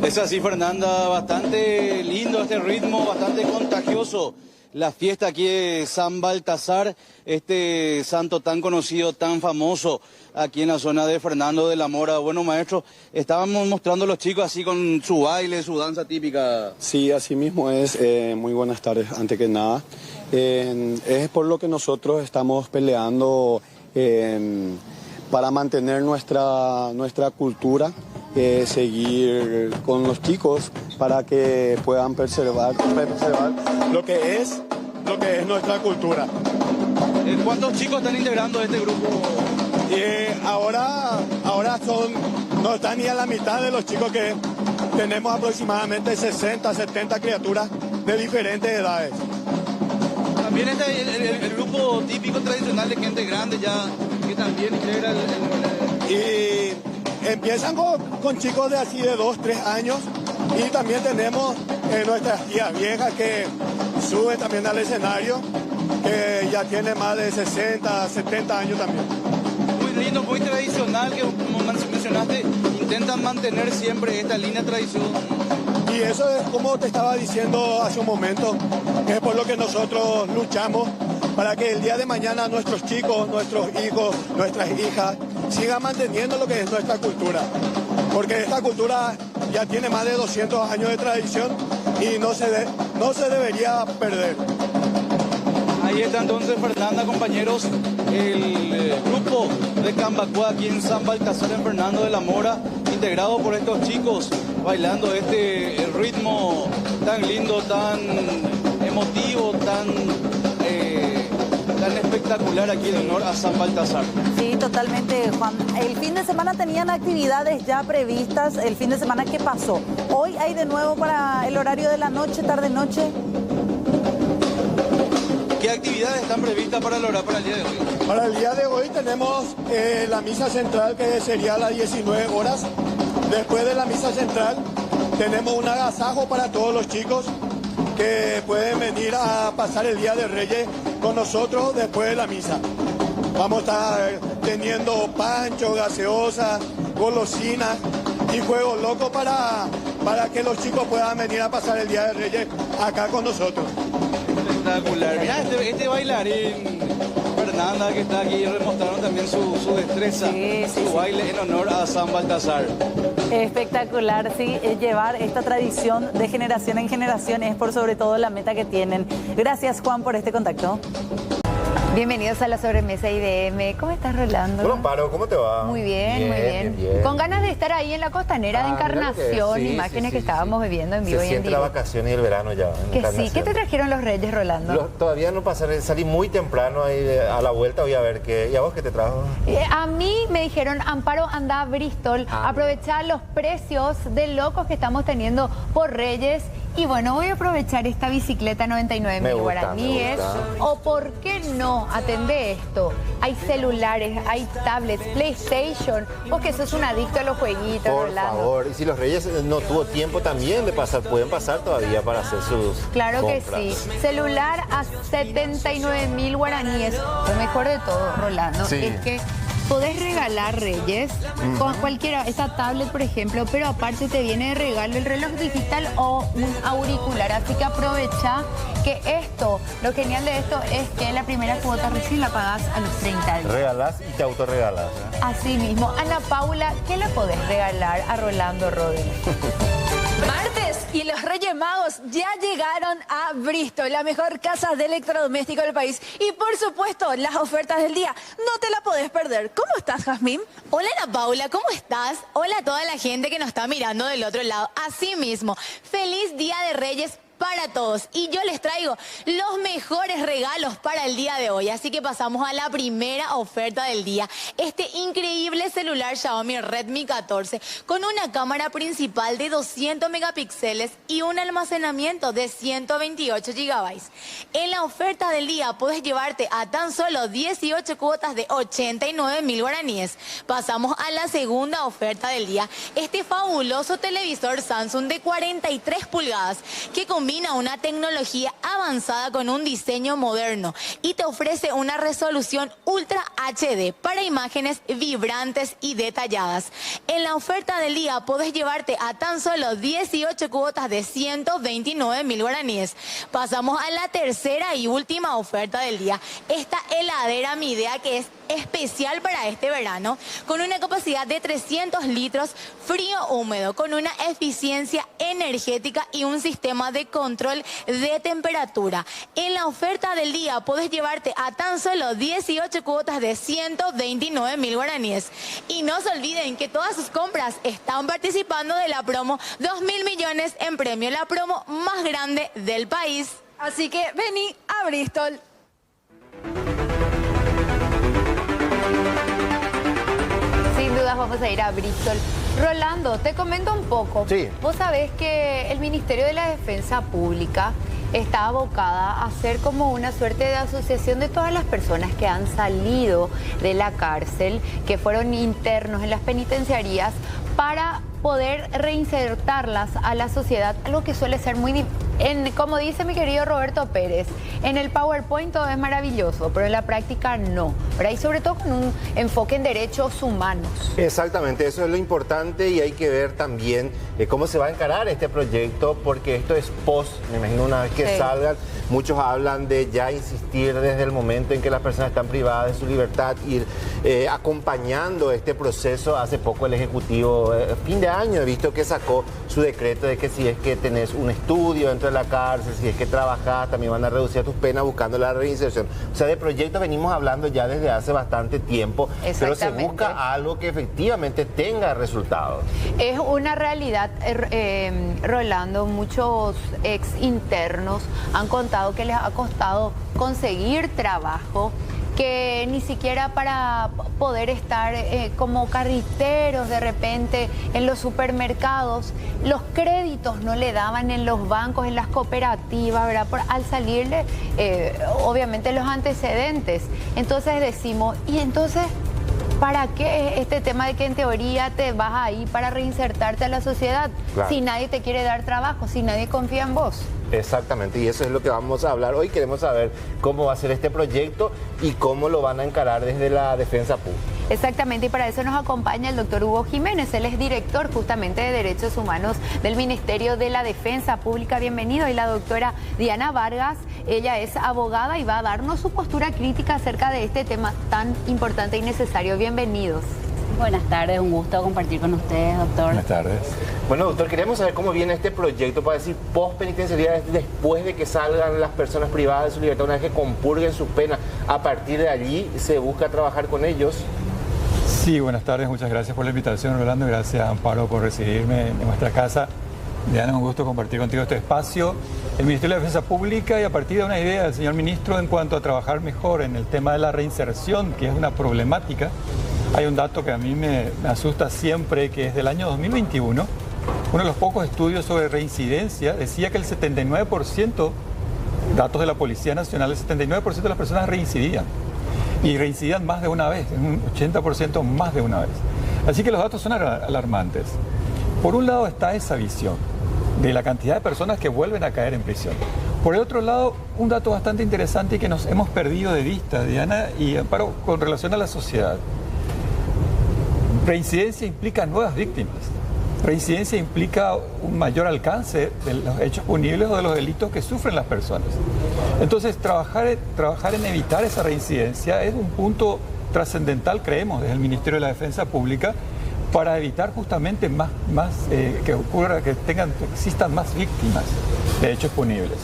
Es así, Fernanda, bastante lindo este ritmo, bastante contagioso. La fiesta aquí de San Baltasar, este santo tan conocido, tan famoso aquí en la zona de Fernando de la Mora. Bueno, maestro, estábamos mostrando a los chicos así con su baile, su danza típica. Sí, así mismo es. Muy buenas tardes, antes que nada. Es por lo que nosotros estamos peleando para mantener nuestra cultura, seguir con los chicos para que puedan preservar lo que es nuestra cultura. ¿Cuántos chicos están integrando este grupo? Ahora no están ni a la mitad de los chicos que tenemos, aproximadamente 60, 70 criaturas de diferentes edades. También el grupo típico tradicional de gente grande ya que también integra Y empiezan con chicos de así de 2, 3 años, y también tenemos nuestras tías viejas que suben también al escenario, que ya tienen más de 60, 70 años también. Muy lindo, muy tradicional, que como mencionaste, intentan mantener siempre esta línea de tradición. Y eso es como te estaba diciendo hace un momento, que es por lo que nosotros luchamos, para que el día de mañana nuestros chicos, nuestros hijos, nuestras hijas sigan manteniendo lo que es nuestra cultura. Porque esta cultura ya tiene más de 200 años de tradición y no se debería perder. Ahí está entonces, Fernanda, compañeros, el grupo de Cambacuá aquí en San Baltasar, en Fernando de la Mora, integrado por estos chicos, bailando este ritmo tan lindo, tan emotivo, tan espectacular aquí en honor a San Baltasar. Sí, totalmente, Juan. El fin de semana tenían actividades ya previstas. El fin de semana, ¿qué pasó? Hoy hay de nuevo para el horario de la noche, tarde-noche. ¿Qué actividades están previstas para el día de hoy? Para el día de hoy tenemos la misa central, que sería a las 19 horas. Después de la misa central tenemos un agasajo para todos los chicos que pueden venir a pasar el Día de Reyes con nosotros después de la misa. Vamos a estar teniendo pancho, gaseosas, golosinas y juegos locos para que los chicos puedan venir a pasar el Día de Reyes acá con nosotros. Espectacular. Mirá, este bailarín, Fernanda, que está aquí, demostraron también su destreza, su baile en honor a San Baltasar. Espectacular, sí, es llevar esta tradición de generación en generación, es por sobre todo la meta que tienen. Gracias, Juan, por este contacto. Bienvenidos a la sobremesa IDM. ¿Cómo estás, Rolando? Hola, Amparo, ¿cómo te va? Muy bien, muy bien. Con ganas de estar ahí en la costanera de Encarnación, sí, imágenes que estábamos viviendo en vivo y en siente directo. la vacación y el verano ya. Que sí. ¿Qué te trajeron los Reyes, Rolando? Todavía no pasaré, salí muy temprano ahí a la vuelta, voy a ver qué. ¿Y a vos qué te trajo? A mí me dijeron, Amparo, anda a Bristol, aprovechar los precios de locos que estamos teniendo por Reyes. Y bueno, voy a aprovechar esta bicicleta 99.000 guaraníes. O por qué no, atendé esto. Hay celulares, hay tablets, PlayStation. Vos que sos un adicto a los jueguitos, Rolando. Por favor, y si los Reyes no tuvo tiempo también de pasar, pueden pasar todavía para hacer sus Claro compras. Que sí. Celular a 79.000 guaraníes. Lo mejor de todo, Rolando, es que podés regalar Reyes con cualquiera, esa tablet por ejemplo, pero aparte te viene de regalo el reloj digital o un auricular, así que aprovecha que esto, lo genial de esto es que la primera cuota recién la pagás a los 30 días. Regalás y te autorregalás. Así mismo. Ana Paula, ¿qué le podés regalar a Rolando Rodríguez? Martes y los Reyes Magos ya llegaron a Bristol, la mejor casa de electrodoméstico del país. Y por supuesto, las ofertas del día. No te la podés perder. ¿Cómo estás, Jazmín? Hola, Ana Paula, ¿cómo estás? Hola a toda la gente que nos está mirando del otro lado. Así mismo, feliz Día de Reyes para todos. Y yo les traigo los mejores regalos para el día de hoy. Así que pasamos a la primera oferta del día. Este increíble celular Xiaomi Redmi 14 con una cámara principal de 200 megapíxeles y un almacenamiento de 128 GB. En la oferta del día puedes llevarte a tan solo 18 cuotas de 89.000 guaraníes. Pasamos a la segunda oferta del día. Este fabuloso televisor Samsung de 43 pulgadas que combina una tecnología avanzada con un diseño moderno y te ofrece una resolución Ultra HD para imágenes vibrantes y detalladas. En la oferta del día podés llevarte a tan solo 18 cuotas de 129.000 guaraníes. Pasamos a la tercera y última oferta del día. Esta heladera Midea que es especial para este verano, con una capacidad de 300 litros, frío húmedo, con una eficiencia energética y un sistema de control de temperatura. En la oferta del día podés llevarte a tan solo 18 cuotas de 129.000 guaraníes. Y no se olviden que todas sus compras están participando de la promo 2.000 millones en premio, la promo más grande del país. Así que vení a Bristol. Sin dudas vamos a ir a Bristol. Rolando, te comento un poco. Sí. Vos sabés que el Ministerio de la Defensa Pública está abocada a ser como una suerte de asociación de todas las personas que han salido de la cárcel, que fueron internos en las penitenciarías, para poder reinsertarlas a la sociedad, algo que suele ser muy difícil. Como dice mi querido Roberto Pérez, en el PowerPoint todo es maravilloso, pero en la práctica no, ¿verdad? Y sobre todo con un enfoque en derechos humanos. Exactamente, eso es lo importante y hay que ver también cómo se va a encarar este proyecto, porque esto es post, me imagino una vez que salgan, muchos hablan de ya insistir desde el momento en que las personas están privadas de su libertad, ir acompañando este proceso. Hace poco el Ejecutivo, fin de año, he visto que sacó su decreto de que si es que tenés un estudio dentro de la cárcel, si es que trabajás, también van a reducir tus penas buscando la reinserción. O sea, de proyectos venimos hablando ya desde hace bastante tiempo, pero se busca algo que efectivamente tenga resultados. Es una realidad, Rolando, muchos ex internos han contado que les ha costado conseguir trabajo, que ni siquiera para poder estar como carriteros de repente en los supermercados, los créditos no le daban en los bancos, en las cooperativas, ¿verdad? Al salirle, obviamente, los antecedentes. Entonces decimos, ¿y entonces para qué este tema de que en teoría te vas ahí para reinsertarte a la sociedad? Claro. Si nadie te quiere dar trabajo, si nadie confía en vos. Exactamente, y eso es lo que vamos a hablar hoy. Queremos saber cómo va a ser este proyecto y cómo lo van a encarar desde la defensa pública. Exactamente, y para eso nos acompaña el doctor Hugo Jiménez. Él es director justamente de Derechos Humanos del Ministerio de la Defensa Pública. Bienvenido. Y la doctora Diana Vargas, ella es abogada y va a darnos su postura crítica acerca de este tema tan importante y necesario. Bienvenidos. Buenas tardes, un gusto compartir con ustedes, doctor. Buenas tardes. Bueno, doctor, queremos saber cómo viene este proyecto para decir post-penitenciaría después de que salgan las personas privadas de su libertad, una vez que compurguen sus penas. A partir de allí se busca trabajar con ellos. Sí, buenas tardes, muchas gracias por la invitación, Rolando. Gracias, Amparo, por recibirme en nuestra casa. Diana, un gusto compartir contigo este espacio. El Ministerio de Defensa Pública, y a partir de una idea del señor ministro en cuanto a trabajar mejor en el tema de la reinserción, que es una problemática. Hay un dato que a mí me asusta siempre, que es del año 2021. Uno de los pocos estudios sobre reincidencia decía que el 79%, datos de la Policía Nacional, el 79% de las personas reincidían. Y reincidían más de una vez, un 80% más de una vez. Así que los datos son alarmantes. Por un lado está esa visión de la cantidad de personas que vuelven a caer en prisión. Por el otro lado, un dato bastante interesante y que nos hemos perdido de vista, Diana y Amparo, con relación a la sociedad. Reincidencia implica nuevas víctimas. Reincidencia implica un mayor alcance de los hechos punibles o de los delitos que sufren las personas. Entonces, trabajar en evitar esa reincidencia es un punto trascendental, creemos, desde el Ministerio de la Defensa Pública, para evitar justamente que existan más víctimas de hechos punibles.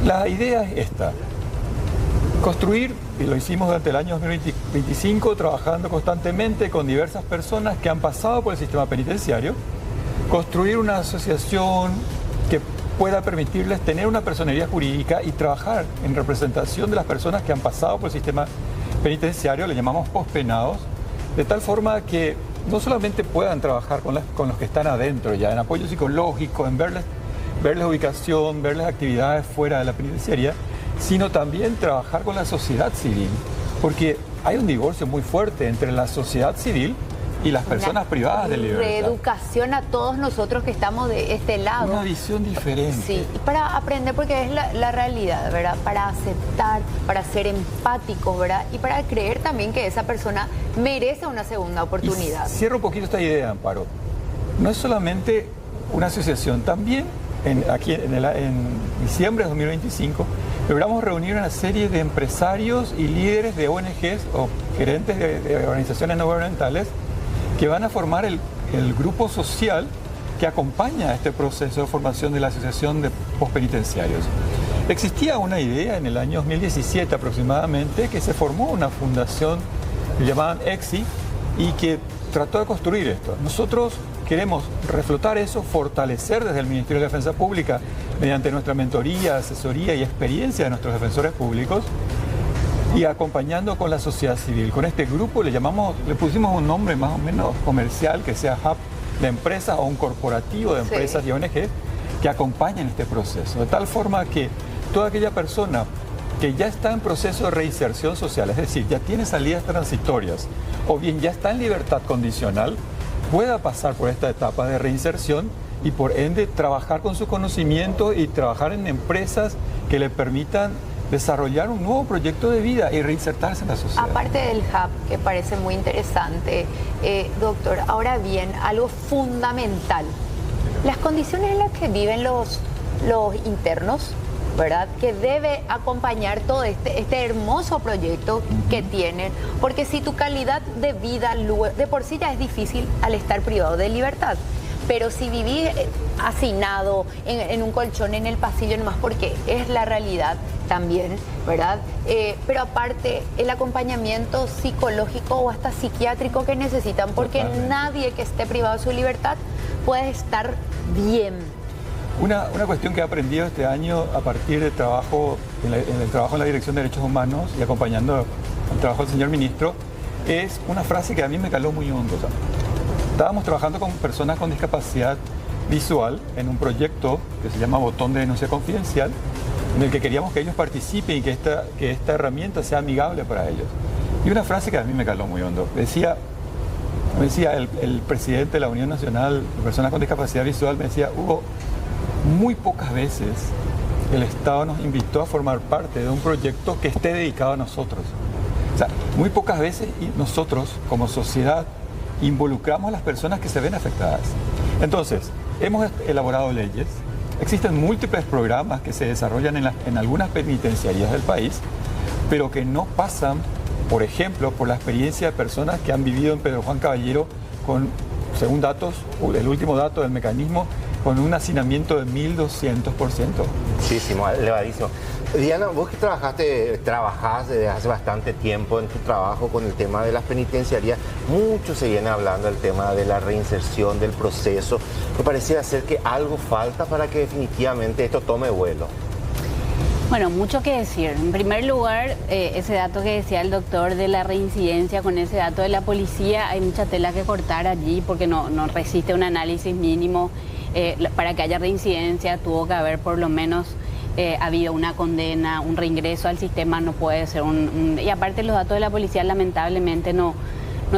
La idea es esta: construir, y lo hicimos durante el año 2025, trabajando constantemente con diversas personas que han pasado por el sistema penitenciario, construir una asociación que pueda permitirles tener una personería jurídica y trabajar en representación de las personas que han pasado por el sistema penitenciario, le llamamos pospenados, de tal forma que no solamente puedan trabajar con los que están adentro ya, en apoyo psicológico, en verles ubicación, verles actividades fuera de la penitenciaría, sino también trabajar con la sociedad civil, porque hay un divorcio muy fuerte entre la sociedad civil y las personas privadas de libertad. Reeducación a todos nosotros que estamos de este lado. Una visión diferente. Sí, para aprender, porque es la realidad, ¿verdad? Para aceptar, para ser empáticos, ¿verdad? Y para creer también que esa persona merece una segunda oportunidad. Y cierro un poquito esta idea, Amparo. No es solamente una asociación, también en diciembre de 2025 logramos reunir una serie de empresarios y líderes de ONGs o gerentes de organizaciones no gubernamentales que van a formar el grupo social que acompaña este proceso de formación de la Asociación de Postpenitenciarios. Existía una idea en el año 2017 aproximadamente que se formó una fundación que llamaban EXI y que trató de construir esto. Nosotros queremos reflotar eso, fortalecer desde el Ministerio de Defensa Pública mediante nuestra mentoría, asesoría y experiencia de nuestros defensores públicos, y acompañando con la sociedad civil. Con este grupo le pusimos un nombre más o menos comercial, que sea hub de empresas o un corporativo de empresas y ONG que acompañen este proceso, de tal forma que toda aquella persona que ya está en proceso de reinserción social, es decir, ya tiene salidas transitorias o bien ya está en libertad condicional, pueda pasar por esta etapa de reinserción y por ende trabajar con su conocimiento y trabajar en empresas que le permitan desarrollar un nuevo proyecto de vida y reinsertarse en la sociedad. Aparte del hub, que parece muy interesante, doctor, ahora bien, algo fundamental, las condiciones en las que viven los internos, ¿verdad? Que debe acompañar todo este hermoso proyecto que tienen, porque si tu calidad de vida de por sí ya es difícil al estar privado de libertad, pero si vivís hacinado en un colchón en el pasillo nomás, porque es la realidad también, ¿verdad? Pero aparte el acompañamiento psicológico o hasta psiquiátrico que necesitan, porque nadie que esté privado de su libertad puede estar bien. Una cuestión que he aprendido este año a partir del trabajo, en el trabajo en la Dirección de Derechos Humanos y acompañando el trabajo del señor ministro, es una frase que a mí me caló muy hondo. Estábamos trabajando con personas con discapacidad visual en un proyecto que se llama Botón de Denuncia Confidencial, en el que queríamos que ellos participen y que esta herramienta sea amigable para ellos. Y una frase que a mí me caló muy hondo. Decía el presidente de la Unión Nacional de Personas con Discapacidad Visual, me decía: Hugo, muy pocas veces el Estado nos invitó a formar parte de un proyecto que esté dedicado a nosotros. O sea, muy pocas veces nosotros como sociedad involucramos a las personas que se ven afectadas. Entonces, hemos elaborado leyes, existen múltiples programas que se desarrollan en algunas penitenciarías del país, pero que no pasan por ejemplo, por la experiencia de personas que han vivido en Pedro Juan Caballero con, según datos, el último dato del mecanismo, con un hacinamiento de 1200%. Muchísimo, elevadísimo. Diana, vos que trabajás desde hace bastante tiempo en tu trabajo con el tema de las penitenciarías, mucho se viene hablando del tema de la reinserción, del proceso. Me parecía ser que algo falta para que definitivamente esto tome vuelo. Bueno, mucho que decir. En primer lugar, ese dato que decía el doctor de la reincidencia con ese dato de la policía, hay mucha tela que cortar allí porque no resiste un análisis mínimo. Para que haya reincidencia tuvo que haber por lo menos habido una condena, un reingreso al sistema, no puede ser y aparte los datos de la policía lamentablemente no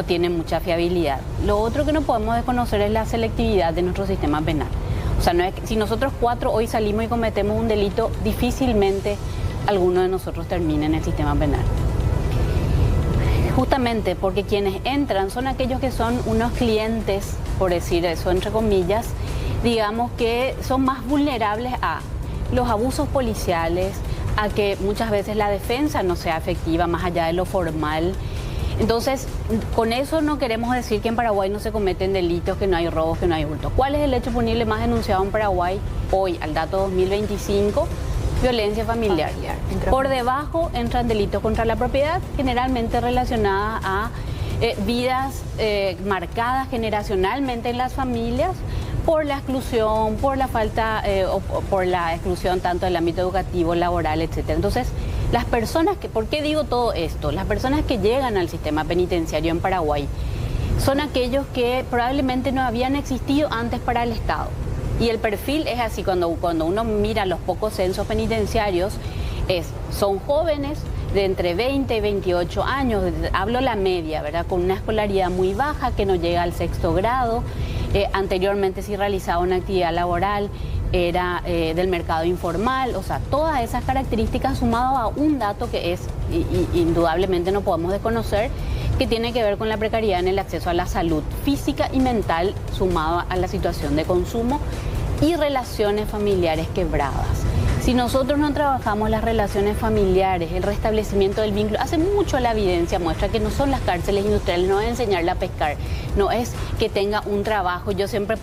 tienen mucha fiabilidad. Lo otro que no podemos desconocer es la selectividad de nuestro sistema penal. O sea, no es que, si nosotros 4 hoy salimos y cometemos un delito, difícilmente alguno de nosotros termine en el sistema penal. Justamente porque quienes entran son aquellos que son unos clientes, por decir eso entre comillas, digamos que son más vulnerables a los abusos policiales, a que muchas veces la defensa no sea efectiva más allá de lo formal. Entonces, con eso no queremos decir que en Paraguay no se cometen delitos, que no hay robos, que no hay hurtos. ¿Cuál es el hecho punible más denunciado en Paraguay hoy, al dato 2025? Violencia familiar. Por debajo entran delitos contra la propiedad, generalmente relacionadas a vidas marcadas generacionalmente en las familias, por la exclusión, por la falta o por la exclusión tanto del ámbito educativo, laboral, etc. Entonces, las personas que, ¿por qué digo todo esto? Las personas que llegan al sistema penitenciario en Paraguay son aquellos que probablemente no habían existido antes para el Estado. Y el perfil es así, cuando uno mira los pocos censos penitenciarios, son jóvenes de entre 20 y 28 años, hablo la media, ¿verdad? Con una escolaridad muy baja que no llega al 6º grado. Anteriormente si realizaba una actividad laboral era del mercado informal, o sea, todas esas características sumado a un dato que es, indudablemente no podemos desconocer, que tiene que ver con la precariedad en el acceso a la salud física y mental, sumado a la situación de consumo y relaciones familiares quebradas. Si nosotros no trabajamos las relaciones familiares, el restablecimiento del vínculo, hace mucho la evidencia muestra que no son las cárceles industriales, no es enseñarle a pescar, no es que tenga un trabajo. Yo siempre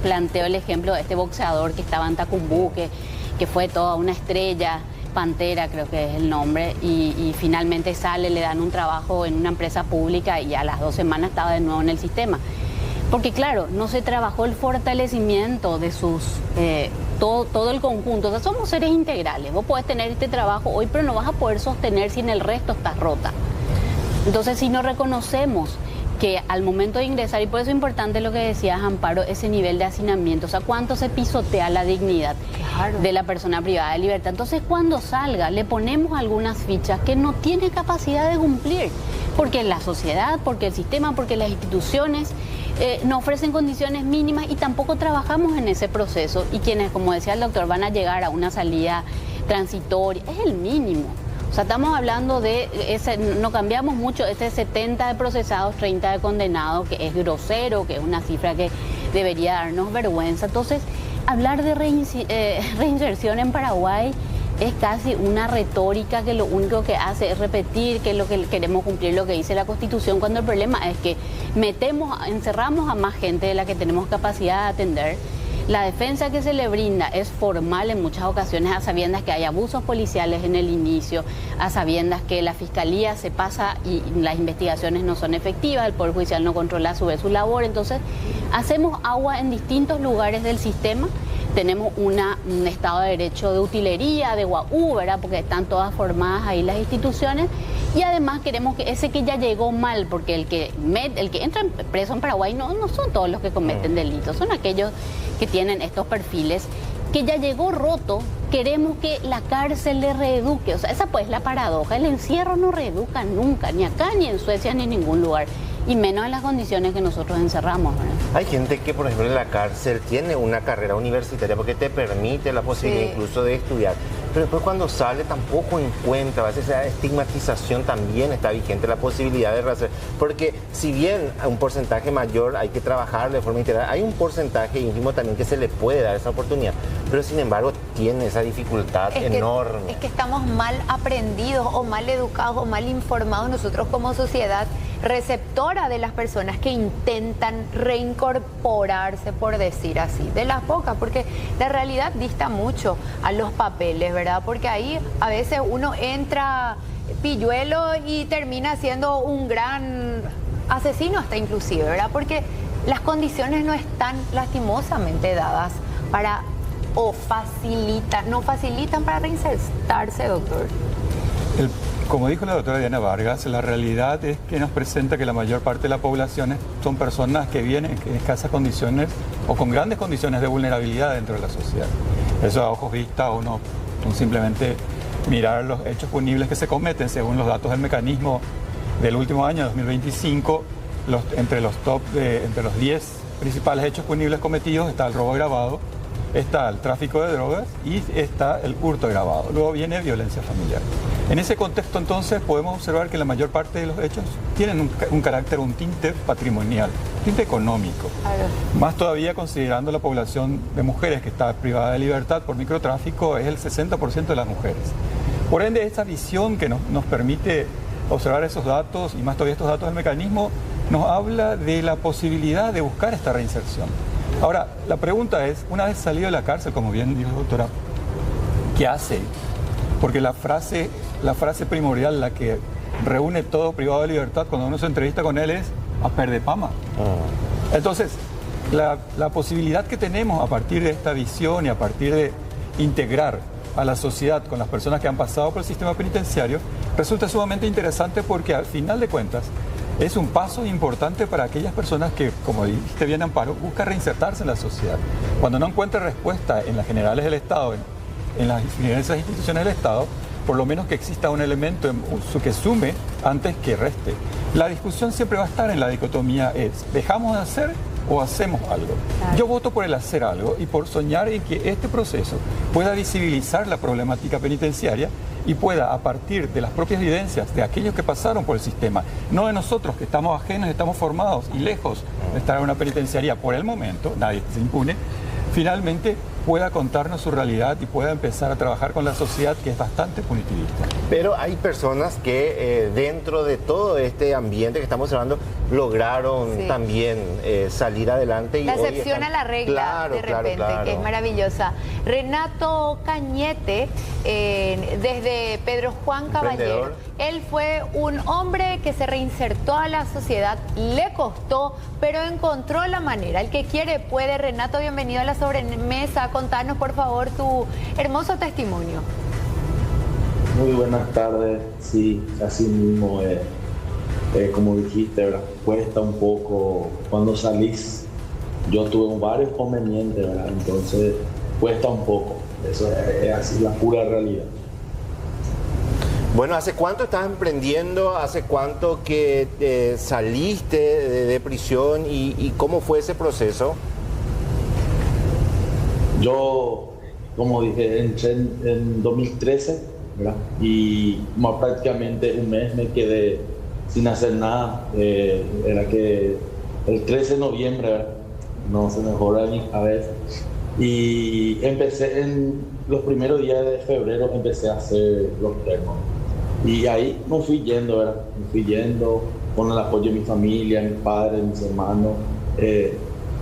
planteo el ejemplo de este boxeador que estaba en Tacumbú, que fue toda una estrella, Pantera creo que es el nombre, y finalmente sale, le dan un trabajo en una empresa pública y a las 2 semanas estaba de nuevo en el sistema. Porque claro, no se trabajó el fortalecimiento de sus... todo el conjunto. O sea, somos seres integrales. Vos podés tener este trabajo hoy, pero no vas a poder sostener si en el resto estás rota. Entonces, si no reconocemos que al momento de ingresar, y por eso es importante lo que decías, Amparo, ese nivel de hacinamiento, o sea, cuánto se pisotea la dignidad de la persona privada de libertad. Entonces, cuando salga, le ponemos algunas fichas que no tiene capacidad de cumplir, porque la sociedad, porque el sistema, porque las instituciones no ofrecen condiciones mínimas y tampoco trabajamos en ese proceso. Y quienes, como decía el doctor, van a llegar a una salida transitoria, es el mínimo. O sea, estamos hablando de, no cambiamos mucho, ese 70 de procesados, 30 de condenados, que es grosero, que es una cifra que debería darnos vergüenza. Entonces, hablar de reinserción en Paraguay es casi una retórica que lo único que hace es repetir que es lo que queremos cumplir, lo que dice la Constitución, cuando el problema es que encerramos a más gente de la que tenemos capacidad de atender. La defensa que se le brinda es formal en muchas ocasiones, a sabiendas que hay abusos policiales en el inicio, a sabiendas que la fiscalía se pasa y las investigaciones no son efectivas, el Poder Judicial no controla a su vez su labor. Entonces, hacemos agua en distintos lugares del sistema. Tenemos un Estado de Derecho de utilería, de UAU, ¿verdad? Porque están todas formadas ahí las instituciones. Y además queremos que ese que ya llegó mal, porque el que entra preso en Paraguay no son todos los que cometen delitos, son aquellos que tienen estos perfiles, que ya llegó roto, queremos que la cárcel le reeduque. O sea, esa pues es la paradoja, el encierro no reeduca nunca, ni acá, ni en Suecia, ni en ningún lugar. Y menos en las condiciones que nosotros encerramos, ¿verdad? Hay gente que, por ejemplo, en la cárcel tiene una carrera universitaria porque te permite la posibilidad incluso de estudiar. Pero después cuando sale tampoco encuentra, a veces esa estigmatización también está vigente, la posibilidad de hacer. Porque si bien a un porcentaje mayor hay que trabajar de forma integral, hay un porcentaje ínfimo también que se le puede dar esa oportunidad. Pero sin embargo, tiene esa dificultad enorme. Es que estamos mal aprendidos o mal educados o mal informados nosotros como sociedad receptora de las personas que intentan reincorporarse, por decir así, de las pocas, porque la realidad dista mucho a los papeles, ¿verdad? Porque ahí a veces uno entra pilluelo y termina siendo un gran asesino hasta inclusive, ¿verdad? Porque las condiciones no están lastimosamente dadas para no facilitan para reinsertarse, doctor. Como dijo la doctora Diana Vargas, la realidad es que nos presenta que la mayor parte de la población son personas que vienen en escasas condiciones o con grandes condiciones de vulnerabilidad dentro de la sociedad. Eso a ojos vistas, uno simplemente mirar los hechos punibles que se cometen según los datos del mecanismo del último año, 2025, entre los 10 principales hechos punibles cometidos está el robo agravado, está el tráfico de drogas y está el hurto agravado. Luego viene violencia familiar. En ese contexto, entonces, podemos observar que la mayor parte de los hechos tienen un carácter, un tinte patrimonial, un tinte económico. Más todavía considerando la población de mujeres que está privada de libertad por microtráfico, es el 60% de las mujeres. Por ende, esta visión que nos permite observar esos datos, y más todavía estos datos del mecanismo, nos habla de la posibilidad de buscar esta reinserción. Ahora, la pregunta es, una vez salido de la cárcel, como bien dijo la doctora, ¿qué hace? Porque la frase primordial, la que reúne todo privado de libertad cuando uno se entrevista con él es a perder pama. Entonces, la posibilidad que tenemos a partir de esta visión y a partir de integrar a la sociedad con las personas que han pasado por el sistema penitenciario resulta sumamente interesante porque al final de cuentas es un paso importante para aquellas personas que, como dijiste bien, Amparo, buscan reinsertarse en la sociedad. Cuando no encuentre respuesta en las generales del Estado, en las diversas instituciones del Estado, por lo menos que exista un elemento que sume antes que reste. La discusión siempre va a estar en la dicotomía ¿dejamos de hacer o hacemos algo? Claro. Yo voto por el hacer algo y por soñar en que este proceso pueda visibilizar la problemática penitenciaria y pueda, a partir de las propias vivencias de aquellos que pasaron por el sistema, no de nosotros que estamos ajenos, estamos formados y lejos de estar en una penitenciaría por el momento, nadie se impune, finalmente pueda contarnos su realidad y pueda empezar a trabajar con la sociedad, que es bastante punitivista. Pero hay personas que dentro de todo este ambiente que estamos hablando lograron también salir adelante. La excepción a la regla, de repente, que es maravillosa. Renato Cañete, desde Pedro Juan Caballero, él fue un hombre que se reinsertó a la sociedad, le costó, pero encontró la manera. El que quiere puede. Renato, bienvenido a la sobremesa. Contanos, por favor, tu hermoso testimonio. Muy buenas tardes. Sí, así mismo, como dijiste, ¿verdad? Cuesta un poco cuando salís. Yo tuve varios convenientes, ¿verdad? Entonces cuesta un poco. Eso es así la pura realidad. Bueno, ¿hace cuánto estás emprendiendo? ¿Hace cuánto que saliste de prisión? ¿Y cómo fue ese proceso? Yo, como dije, entré en 2013, ¿verdad? Y más prácticamente un mes me quedé sin hacer nada. Era que el 13 de noviembre, ¿verdad? No se mejora a mi cabeza. Y empecé en los primeros días de febrero, empecé a hacer los termos. Y ahí me fui yendo, ¿verdad? Me fui yendo con el apoyo de mi familia, mis padres, mis hermanos.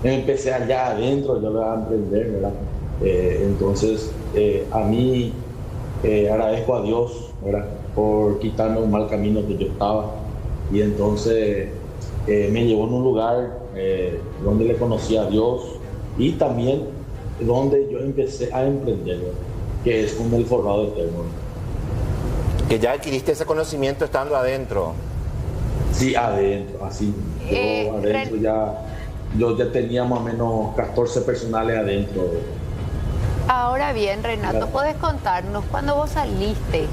Empecé allá adentro, yo lo voy a emprender, ¿verdad? Entonces, a mí agradezco a Dios, ¿verdad? Por quitarme un mal camino que yo estaba. Y entonces me llevó en un lugar donde le conocí a Dios y también donde yo empecé a emprender, ¿verdad? Que es con el forrado eterno. Que ya adquiriste ese conocimiento estando adentro. Sí, adentro, así. Yo adentro yo ya tenía más o menos 14 personales adentro. Ahora bien, Renato, ¿puedes contarnos cuando vos saliste?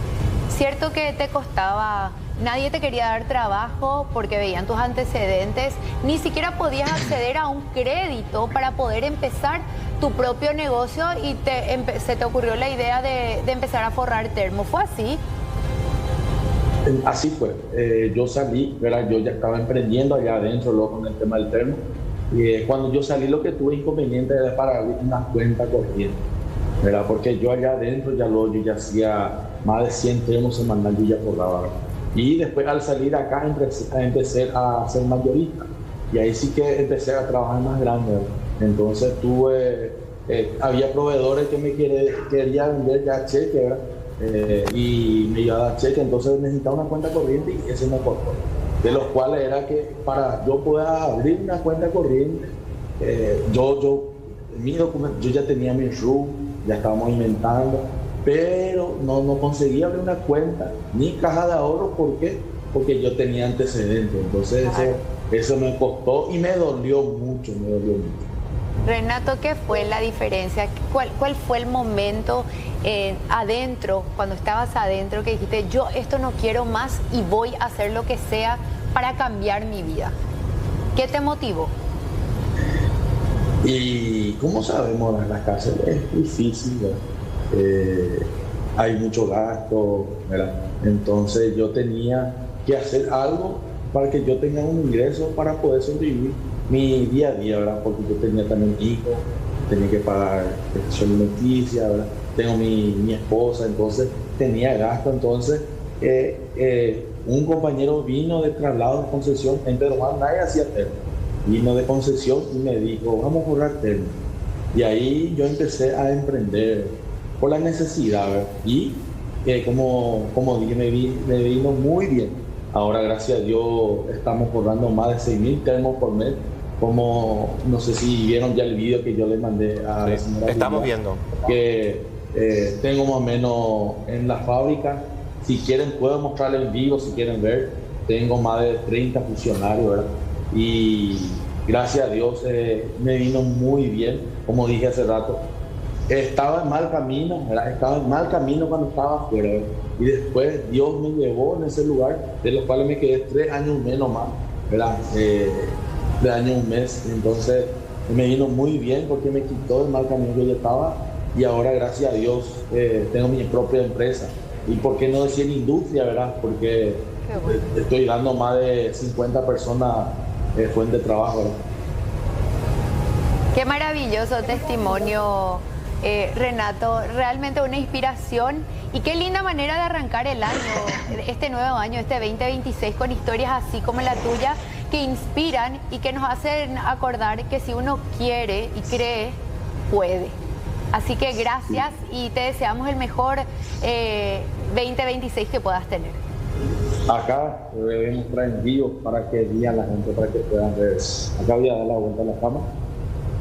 Cierto que te costaba, nadie te quería dar trabajo porque veían tus antecedentes, ni siquiera podías acceder a un crédito para poder empezar tu propio negocio y se te ocurrió la idea de empezar a forrar termo. ¿Fue así? Así fue. Yo salí, ¿verdad? Yo ya estaba emprendiendo allá adentro luego con el tema del termo. Y cuando yo salí, lo que tuve inconveniente era para abrir una cuenta corriente. ¿verdad? Porque yo allá adentro yo ya hacía más de 100 termos semanales, yo ya cobraba, ¿verdad? Y después al salir acá empecé a ser mayorista y ahí sí que empecé a trabajar más grande, ¿verdad? Entonces había proveedores que me querían vender ya cheque, ¿verdad? Y me iba a dar cheque, entonces necesitaba una cuenta corriente y ese me costó. De los cuales era que para yo poder abrir una cuenta corriente, yo ya tenía mi RUC, ya estábamos inventando, pero no conseguía abrir una cuenta ni caja de ahorro. ¿Por qué? Porque yo tenía antecedentes. Entonces eso me costó y me dolió mucho. Renato, ¿qué fue la diferencia? ¿Cuál fue el momento adentro, cuando estabas adentro, que dijiste, yo esto no quiero más y voy a hacer lo que sea para cambiar mi vida? ¿Qué te motivó? Y como sabemos, en las cárceles es difícil, hay mucho gasto, ¿verdad? Entonces yo tenía que hacer algo para que yo tenga un ingreso para poder sobrevivir mi día a día, ¿verdad? Porque yo tenía también hijos, tenía que pagar prestación alimenticia, ¿verdad? Tengo mi esposa, entonces tenía gasto. Entonces un compañero vino de traslado de Concesión, en Pedro Juan nadie hacía termo, vino de Concesión y me dijo, vamos a borrar termo. Y ahí yo empecé a emprender por la necesidad, ¿verdad? Y como dije, me vino muy bien. Ahora, gracias a Dios, estamos cobrando más de 6.000 termos por mes. Como, no sé si vieron ya el video que yo le mandé a la señora. Estamos viendo. Que tengo más o menos en la fábrica. Si quieren, puedo mostrarles en vivo, si quieren ver. Tengo más de 30 funcionarios, ¿verdad? Y gracias a Dios me vino muy bien. Como dije hace rato, estaba en mal camino, ¿verdad? Estaba en mal camino cuando estaba afuera, ¿verdad? Y después Dios me llevó en ese lugar, de los cuales me quedé 3 años menos más, ¿verdad? De año un mes. Entonces me vino muy bien porque me quitó el mal camino que yo estaba y ahora, gracias a Dios, tengo mi propia empresa. Y por qué no decir industria, ¿verdad? Porque estoy dando más de 50 personas fuente de trabajo, ¿verdad? Qué maravilloso testimonio, Renato, realmente una inspiración y qué linda manera de arrancar el año, este nuevo año, este 2026, con historias así como la tuya, que inspiran y que nos hacen acordar que si uno quiere y cree, puede. Así que gracias y te deseamos el mejor 2026 que puedas tener. Acá debemos traer en vivo para que digan la gente, para que puedan ver. Acá voy a dar la vuelta a la cama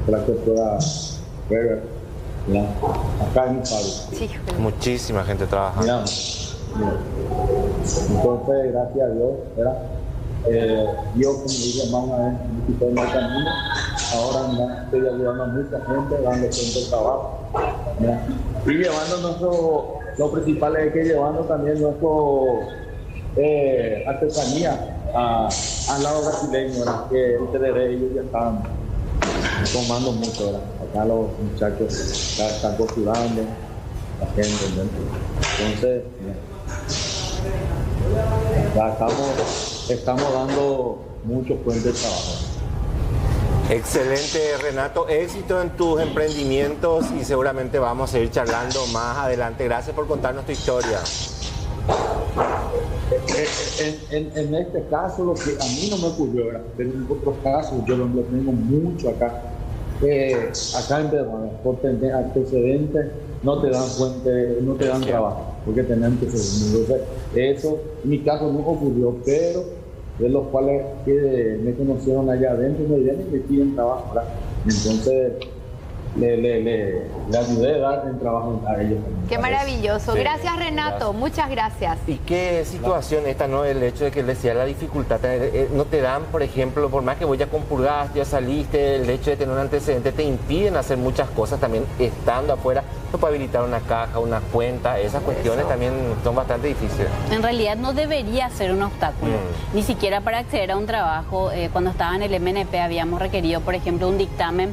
para que pueda ver. Mira, acá en mi fábrica. Sí. Muchísima gente trabajando. Mira. Entonces, gracias a Dios, ¿verdad? Yo, como dije más una vez, me quité el mal camino. Ahora estoy ayudando a mucha gente, dando gente de trabajo. ¿Verdad? Y llevando lo principal es que llevando también nuestro artesanía al lado brasileño, ¿verdad? Que el TDR ellos ya están tomando mucho, ¿verdad? Acá los muchachos ya están costurando, la gente, ¿verdad? Entonces, ya estamos dando muchos puentes de trabajo. Excelente, Renato, éxito en tus emprendimientos y seguramente vamos a seguir charlando más adelante. Gracias por contarnos tu historia. En este caso, lo que a mí no me ocurrió, ¿verdad? Pero en otros casos yo lo tengo mucho acá. Acá en Pedro, por tener antecedentes, no te dan fuente, no te dan trabajo, porque tenés antecedentes. Entonces, eso en mi caso no ocurrió, pero de los cuales que me conocieron allá adentro, me piden trabajo, ¿verdad? Entonces, le ayudé a dar el trabajo a ellos también. Qué maravilloso. Sí. Gracias, Renato. Gracias. Muchas gracias. ¿Y qué situación esta, no? El hecho de que les sea la dificultad, no te dan, por ejemplo, por más que vos ya compurgaste, ya saliste, el hecho de tener un antecedente te impiden hacer muchas cosas también estando afuera. No puede habilitar una caja, una cuenta, esas cuestiones también son bastante difíciles. En realidad no debería ser un obstáculo, ni siquiera para acceder a un trabajo. Cuando estaba en el MNP habíamos requerido, por ejemplo, un dictamen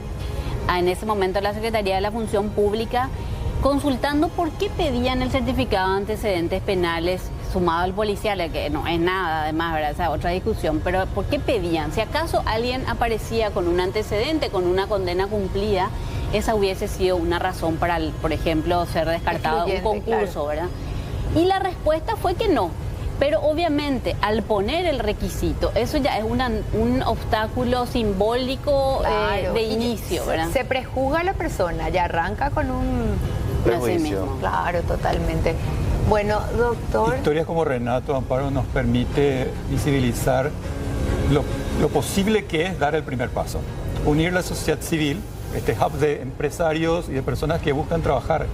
en ese momento la Secretaría de la Función Pública, consultando por qué pedían el certificado de antecedentes penales sumado al policial, que no es nada, además, ¿verdad? Esa es otra discusión. Pero ¿por qué pedían? Si acaso alguien aparecía con un antecedente, con una condena cumplida, esa hubiese sido una razón para, por ejemplo, ser descartado de un concurso, claro, ¿verdad? Y la respuesta fue que no. Pero obviamente al poner el requisito, eso ya es un obstáculo simbólico, claro, de inicio, ¿verdad? Se prejuzga a la persona, ya arranca con un prejuicio. Claro, totalmente. Bueno, doctor. Historias como Renato, Amparo, nos permite visibilizar lo posible que es dar el primer paso. Unir la sociedad civil, este hub de empresarios y de personas que buscan trabajar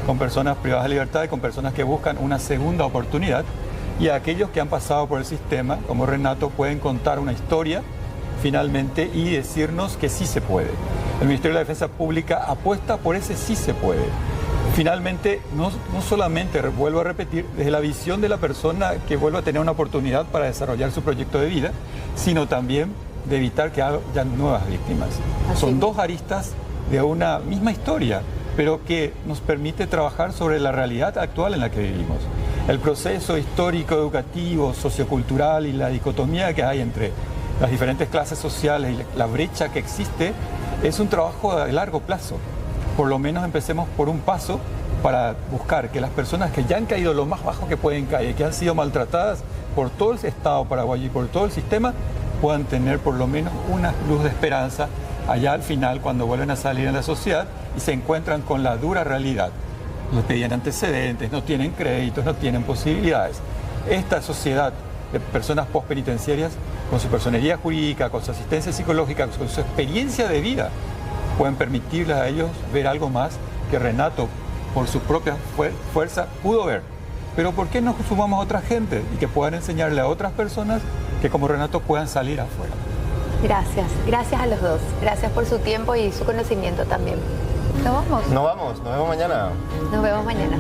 con personas privadas de libertad y con personas que buscan una segunda oportunidad. Y aquellos que han pasado por el sistema, como Renato, pueden contar una historia finalmente y decirnos que sí se puede. El Ministerio de la Defensa Pública apuesta por ese sí se puede. Finalmente, no solamente, vuelvo a repetir, desde la visión de la persona que vuelva a tener una oportunidad para desarrollar su proyecto de vida, sino también de evitar que haya nuevas víctimas. Son dos aristas de una misma historia, pero que nos permite trabajar sobre la realidad actual en la que vivimos. El proceso histórico, educativo, sociocultural y la dicotomía que hay entre las diferentes clases sociales y la brecha que existe es un trabajo de largo plazo. Por lo menos empecemos por un paso para buscar que las personas que ya han caído lo más bajo que pueden caer, que han sido maltratadas por todo el Estado paraguayo y por todo el sistema, puedan tener por lo menos una luz de esperanza allá al final cuando vuelven a salir en la sociedad y se encuentran con la dura realidad. No tienen antecedentes, no tienen créditos, no tienen posibilidades. Esta sociedad de personas postpenitenciarias, con su personería jurídica, con su asistencia psicológica, con su experiencia de vida, pueden permitirles a ellos ver algo más que Renato, por su propia fuerza, pudo ver. Pero ¿por qué no sumamos a otra gente y que puedan enseñarle a otras personas que como Renato puedan salir afuera? Gracias a los dos. Gracias por su tiempo y su conocimiento también. Nos vamos. Nos vemos mañana. Nos vemos mañana.